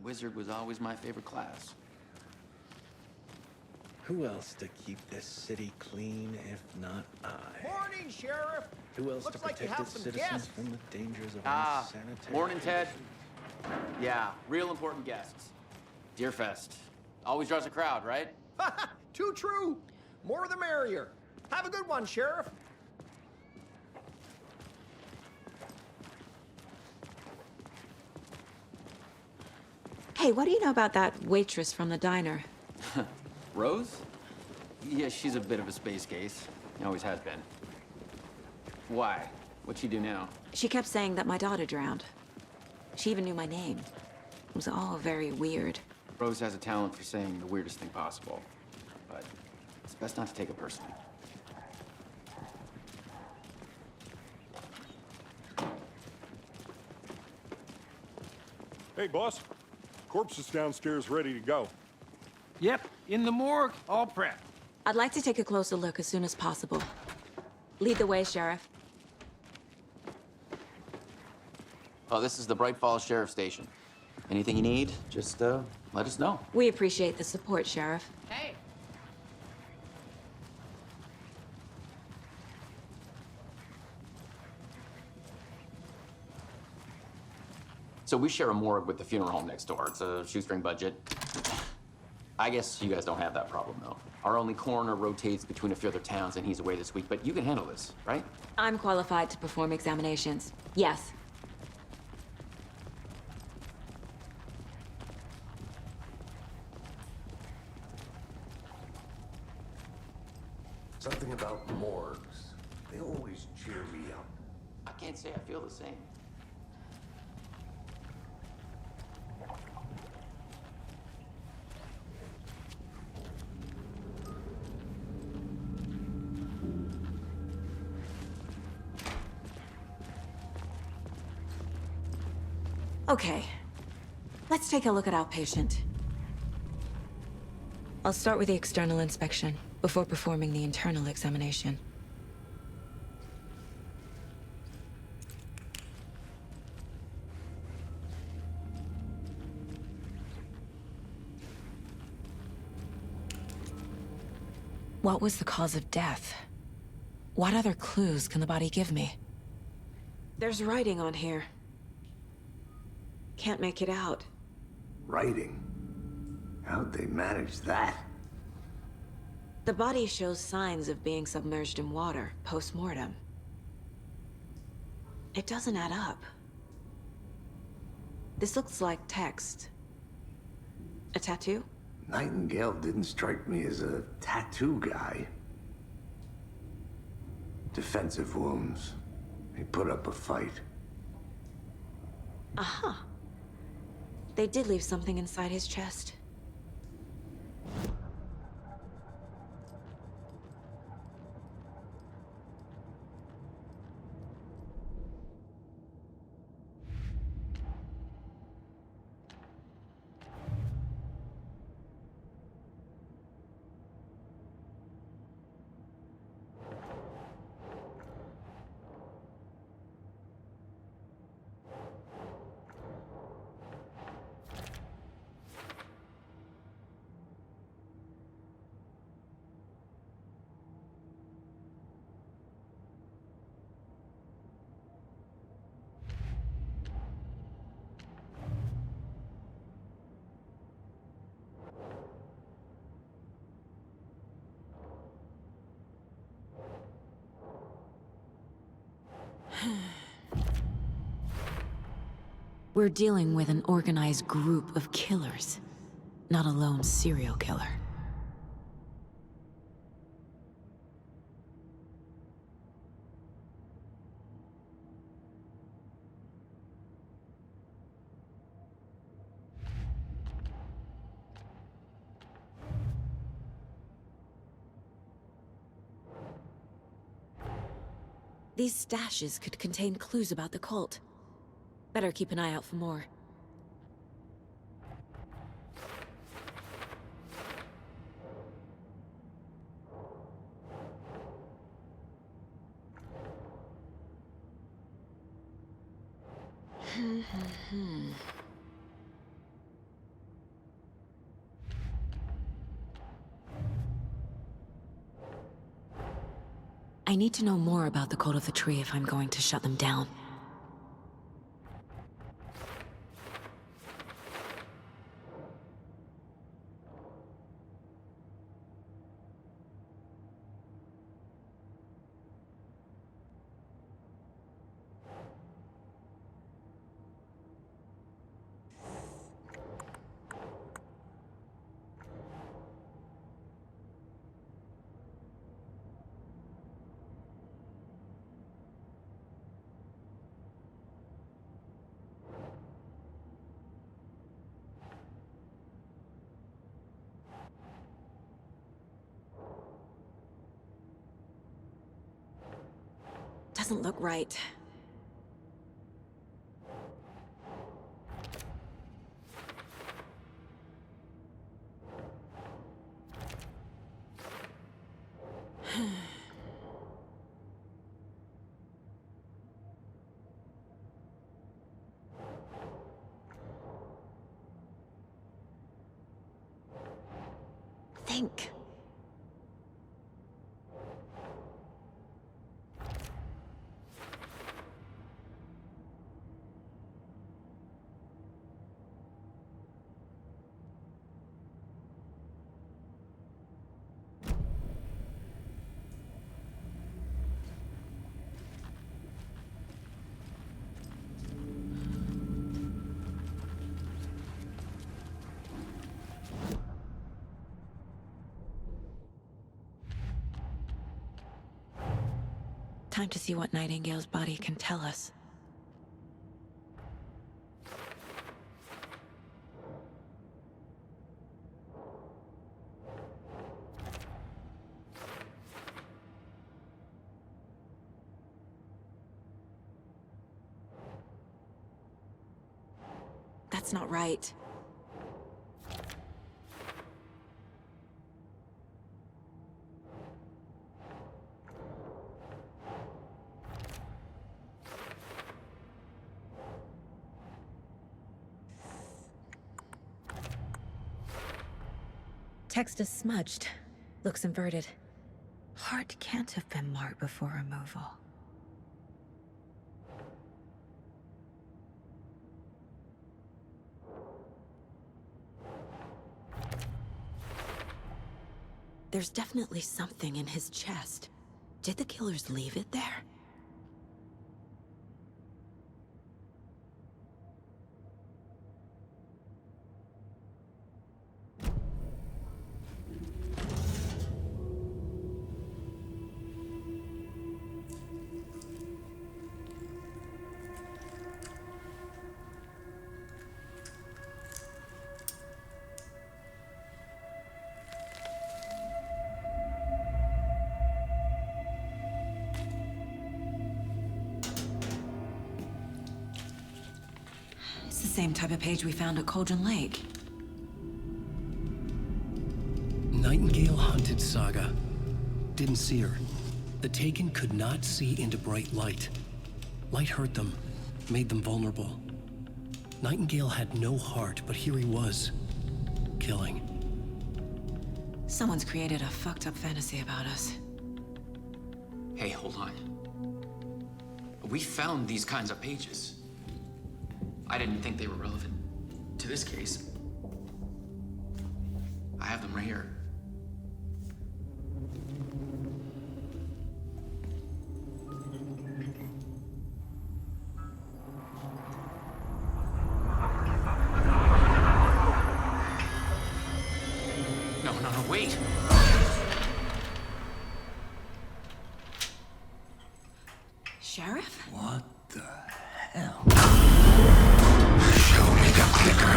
M: Wizard was always my favorite class.
S: Who else to keep this city clean if not I?
G: Morning, Sheriff!
S: Who else
G: Looks
S: to
G: like you
S: protect
G: have
S: its
G: some
S: citizens
G: guests.
S: from the dangers of unsanitary...
M: Morning, Ted. Yeah, real important guests. Deerfest. Always draws a crowd, right?
G: Too true! More the merrier. Have a good one, Sheriff.
I: Hey, what do you know about that waitress from the diner?
M: Rose? Yeah, she's a bit of a space case. Always has been. Why? What'd she do now?
I: She kept saying that my daughter drowned. She even knew my name. It was all very weird.
M: Rose has a talent for saying the weirdest thing possible. But it's best not to take it personally.
E: Hey, boss. Corpse is downstairs ready to go.
G: Yep, in the morgue, all prepped.
I: I'd like to take a closer look as soon as possible. Lead the way, Sheriff.
M: Oh, this is the Bright Falls Sheriff Station. Anything you need, just let us know.
I: We appreciate the support, Sheriff.
M: Hey! So we share a morgue with the funeral home next door. It's a shoestring budget. I guess you guys don't have that problem, though. Our only coroner rotates between a few other towns, and he's away this week, but you can handle this, right?
I: I'm qualified to perform examinations. Yes.
F: Something about morgues. They always cheer me up.
M: I can't say I feel the same.
I: Okay. Let's take a look at our patient. I'll start with the external inspection before performing the internal examination. What was the cause of death? What other clues can the body give me? There's writing on here. Can't make it out.
F: Writing? How'd they manage that?
I: The body shows signs of being submerged in water post-mortem. It doesn't add up. This looks like text. A tattoo?
F: Nightingale didn't strike me as a tattoo guy. Defensive wounds. He put up a fight.
I: Aha. They did leave something inside his chest. We're dealing with an organized group of killers, not a lone serial killer. These stashes could contain clues about the cult. Better keep an eye out for more. I need to know more about the Cult of the Tree if I'm going to shut them down. Doesn't look right. Think. Time to see what Nightingale's body can tell us. That's not right. Text is smudged. Looks inverted. Heart can't have been marked before removal. There's definitely something in his chest. Did the killers leave it there? It's the same type of page we found at Cauldron Lake.
A: Nightingale hunted Saga. Didn't see her. The Taken could not see into bright light. Light hurt them, made them vulnerable. Nightingale had no heart, but here he was, killing.
I: Someone's created a fucked up fantasy about us.
M: Hey, hold on. We found these kinds of pages. I didn't think they were relevant to this case. I have them right here. No, wait!
I: Sheriff?
B: What the hell? Show me the clicker.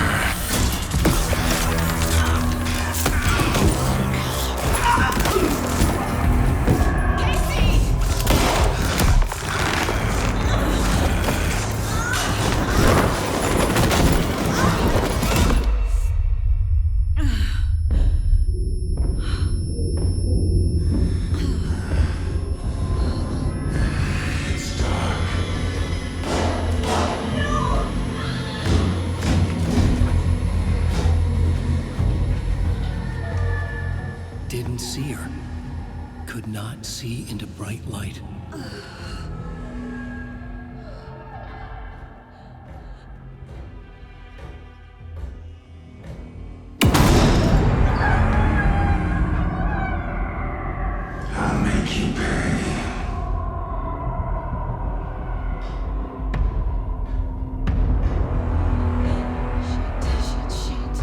A: didn't see her. Could not see into bright light.
B: I'll make you pay.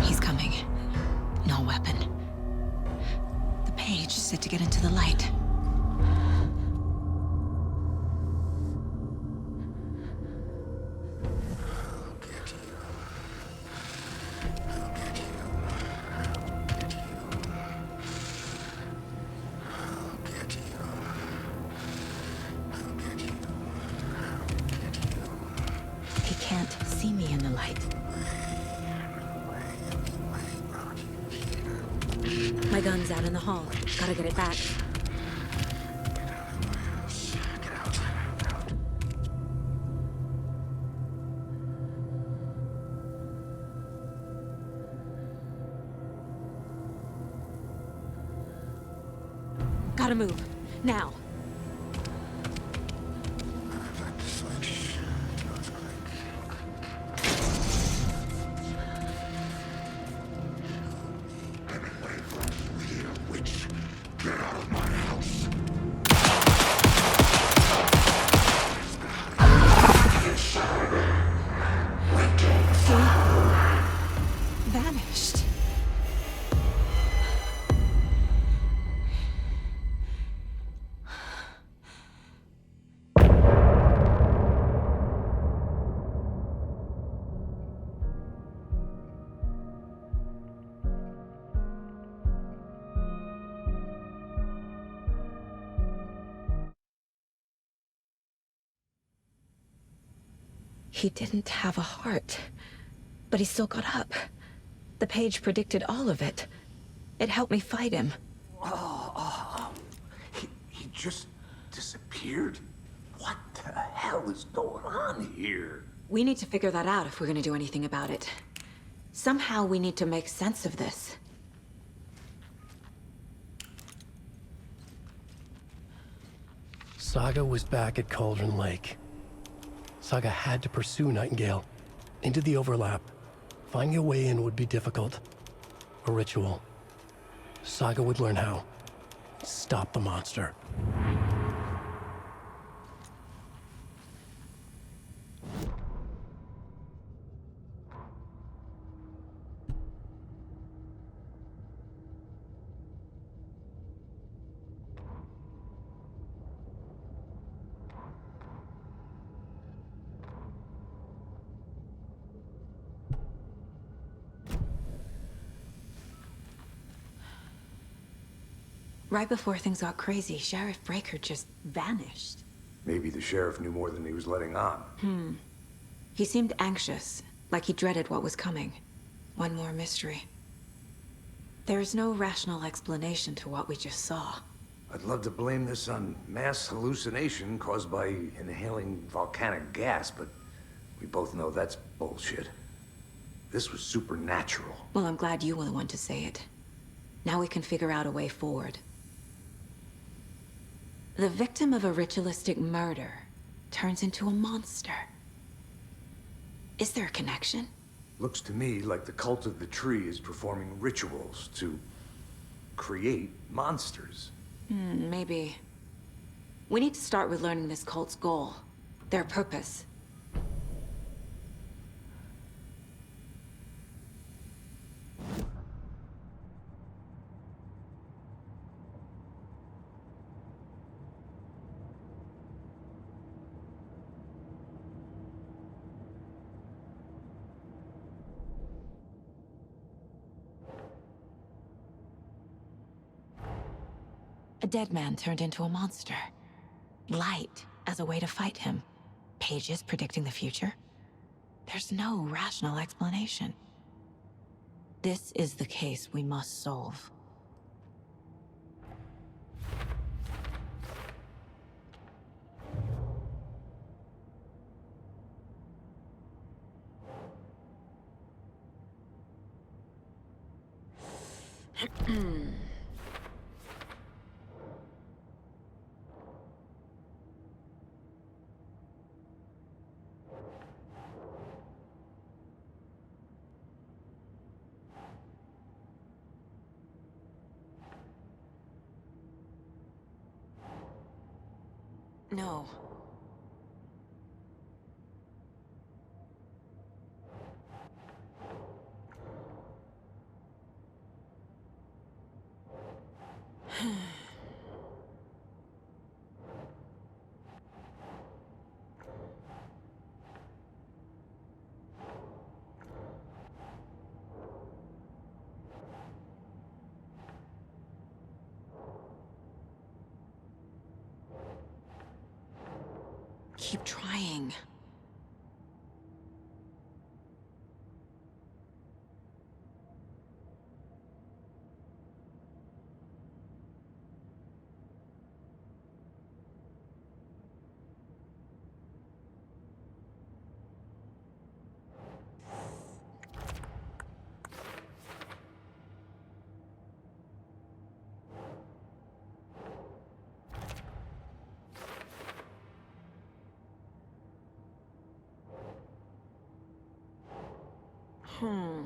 I: He's coming. No weapon. The page is set to get into the light. He can't see me in the light. My gun's out in the hall. Gotta get it back. Gotta move. Now.
B: Get out of my house.
I: Vanished. He didn't have a heart, but he still got up. The page predicted all of it. It helped me fight him.
F: He just disappeared? What the hell is going on here?
I: We need to figure that out if we're gonna do anything about it. Somehow we need to make sense of this.
A: Saga was back at Cauldron Lake. Saga had to pursue Nightingale into the overlap. Finding a way in would be difficult. A ritual. Saga would learn how. Stop the monster.
I: Right before things got crazy, Sheriff Breaker just vanished.
F: Maybe the sheriff knew more than he was letting on.
I: He seemed anxious, like he dreaded what was coming. One more mystery. There's no rational explanation to what we just saw.
F: I'd love to blame this on mass hallucination caused by inhaling volcanic gas, but we both know that's bullshit. This was supernatural.
I: Well, I'm glad you were the one to say it. Now we can figure out a way forward. The victim of a ritualistic murder turns into a monster. Is there a connection?
F: Looks to me like the cult of the tree is performing rituals to create monsters.
I: Maybe. We need to start with learning this cult's goal, their purpose. A dead man turned into a monster. Light as a way to fight him. Pages predicting the future. There's no rational explanation. This is the case we must solve. No. Keep trying. Hmm.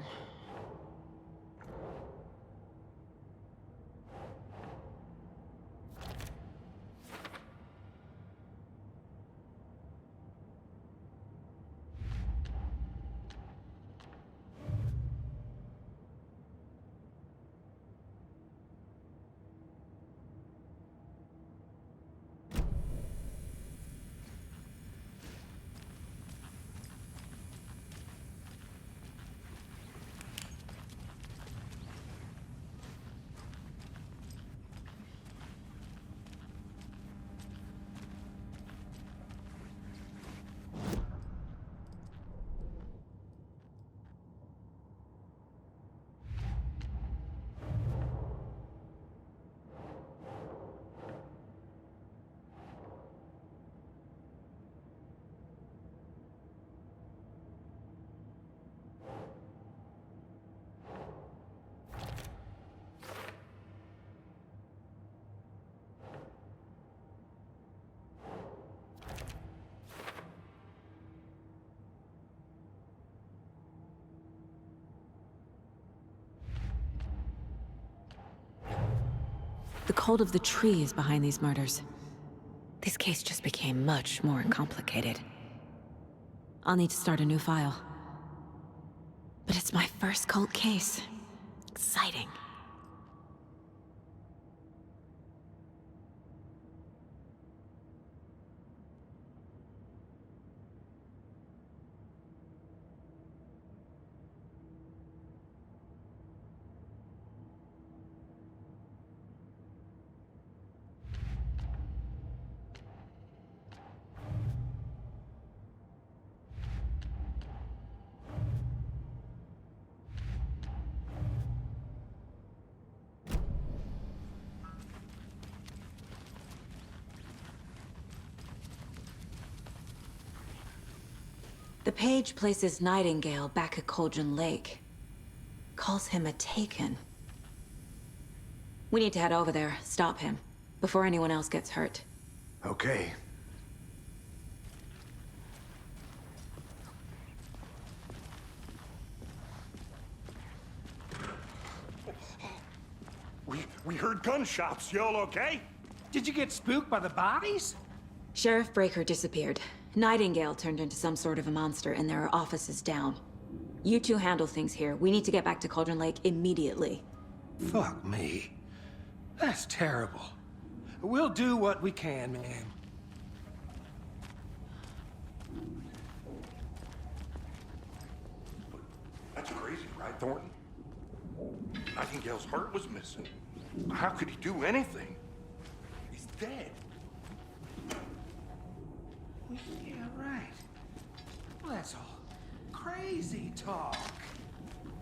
I: The cult of the tree is behind these murders. This case just became much more complicated. I'll need to start a new file. But it's my first cult case. Exciting. The page places Nightingale back at Cauldron Lake. Calls him a Taken. We need to head over there, stop him, before anyone else gets hurt.
F: Okay.
E: We heard gunshots. Y'all okay?
G: Did you get spooked by the bodies?
C: Sheriff Breaker disappeared. Nightingale turned into some sort of a monster, and there are offices down. You two handle things here. We need to get back to Cauldron Lake immediately.
G: Fuck me. That's terrible. We'll do what we can, man.
E: That's crazy, right, Thornton? Nightingale's heart was missing. How could he do anything? He's dead.
G: Yeah, right. Well, that's all crazy talk.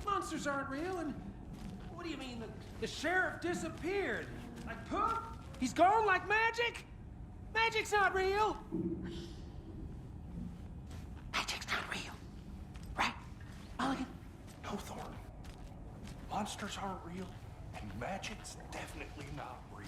G: Monsters aren't real, and what do you mean the sheriff disappeared? Like poof? He's gone like magic? Magic's not real.
E: Magic's not real. Right, Mulligan? No, Thornton. Monsters aren't real, and magic's definitely not real.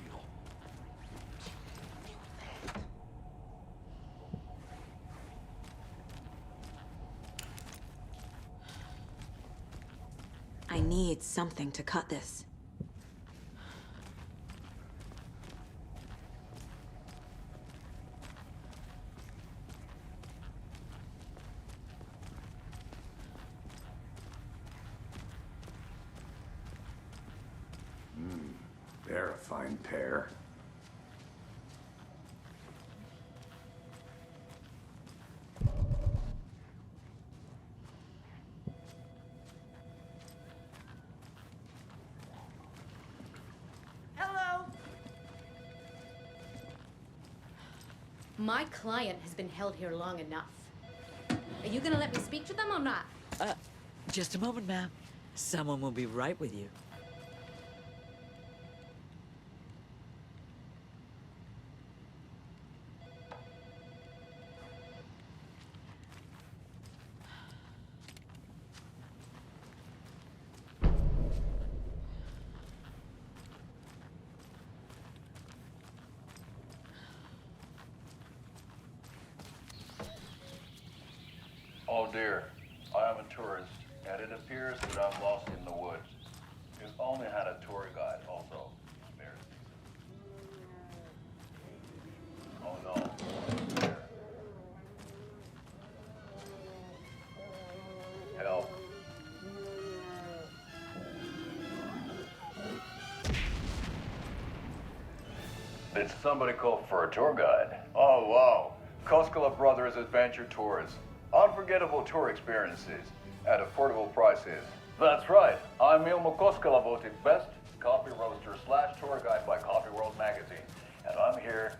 C: I need something to cut this.
F: They're a fine pair.
T: Hello.
U: My client has been held here long enough. Are you gonna let me speak to them or not?
V: Just a moment, ma'am. Someone will be right with you.
W: Oh dear, I am a tourist, and it appears that I'm lost in the woods. If only had a tour guide also. Spared. Oh no. There. Help. Did somebody call for a tour guide? Oh wow. Koskela Brothers Adventure Tours. Unforgettable tour experiences at affordable prices. That's right. I'm Ilmo Koskela, voted best coffee roaster / tour guide by Coffee World magazine. And I'm here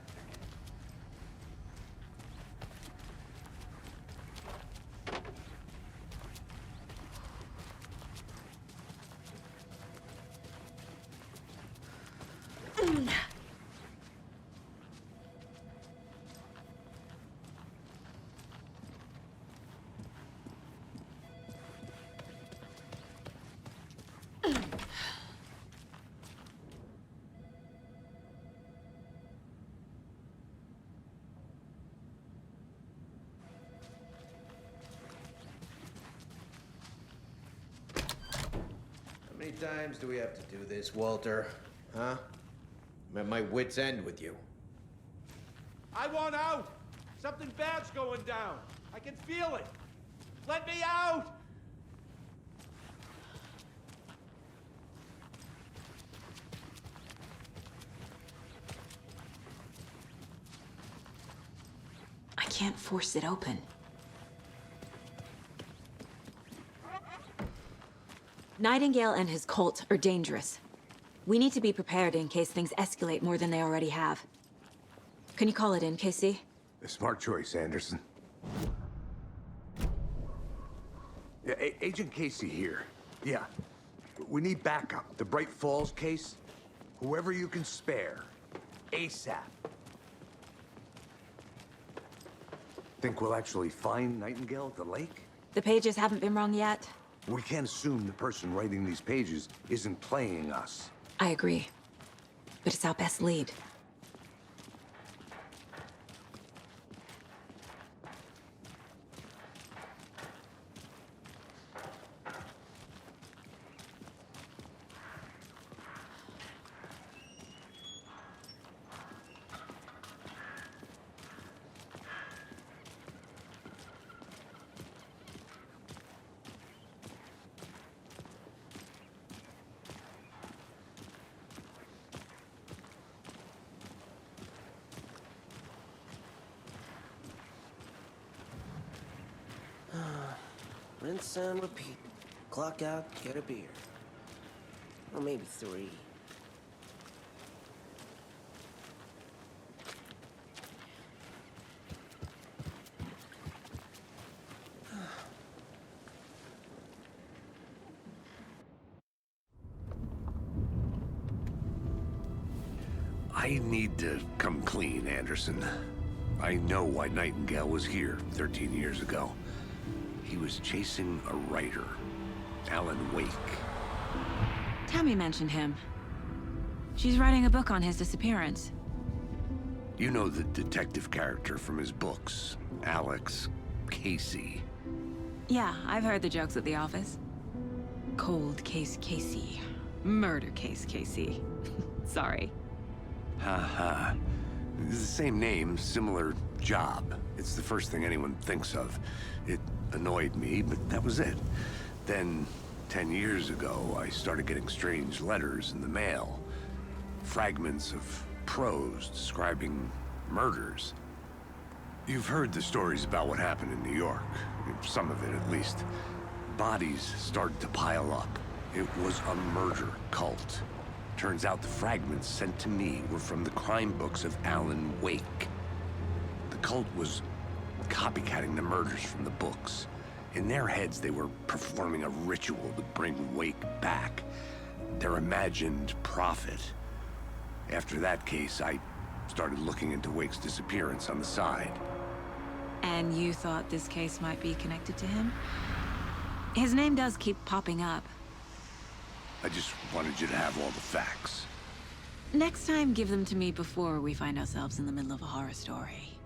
S: How many times do we have to do this, Walter? Huh? I'm at my wit's end with you.
X: I want out! Something bad's going down. I can feel it. Let me out!
I: I can't force it open. Nightingale and his cult are dangerous. We need to be prepared in case things escalate more than they already have. Can you call it in, Casey?
F: A smart choice, Anderson. Yeah, Agent Casey here. Yeah. We need backup. The Bright Falls case. Whoever you can spare. ASAP. Think we'll actually find Nightingale at the lake?
I: The pages haven't been wrong yet.
F: We can't assume the person writing these pages isn't playing us.
I: I agree. But it's our best lead.
K: Rinse and repeat. Clock out, get a beer. Or maybe 3.
F: I need to come clean, Anderson. I know why Nightingale was here 13 years ago. He was chasing a writer, Alan Wake.
C: Tammy mentioned him. She's writing a book on his disappearance.
F: You know the detective character from his books, Alex Casey.
C: Yeah, I've heard the jokes at the office. Cold case Casey. Murder case Casey. Sorry.
F: Ha. It's the same name, similar job. It's the first thing anyone thinks of. It annoyed me, but that was it. Then, 10 years ago, I started getting strange letters in the mail. fragments of prose describing murders. You've heard the stories about what happened in New York. Some of it, at least. Bodies started to pile up. It was a murder cult. Turns out the fragments sent to me were from the crime books of Alan Wake. The cult was copycatting the murders from the books. In their heads, they were performing a ritual to bring Wake back. Their imagined prophet. After that case, I started looking into Wake's disappearance on the side.
C: And you thought this case might be connected to him? His name does keep popping up.
F: I just wanted you to have all the facts.
C: Next time, give them to me before we find ourselves in the middle of a horror story.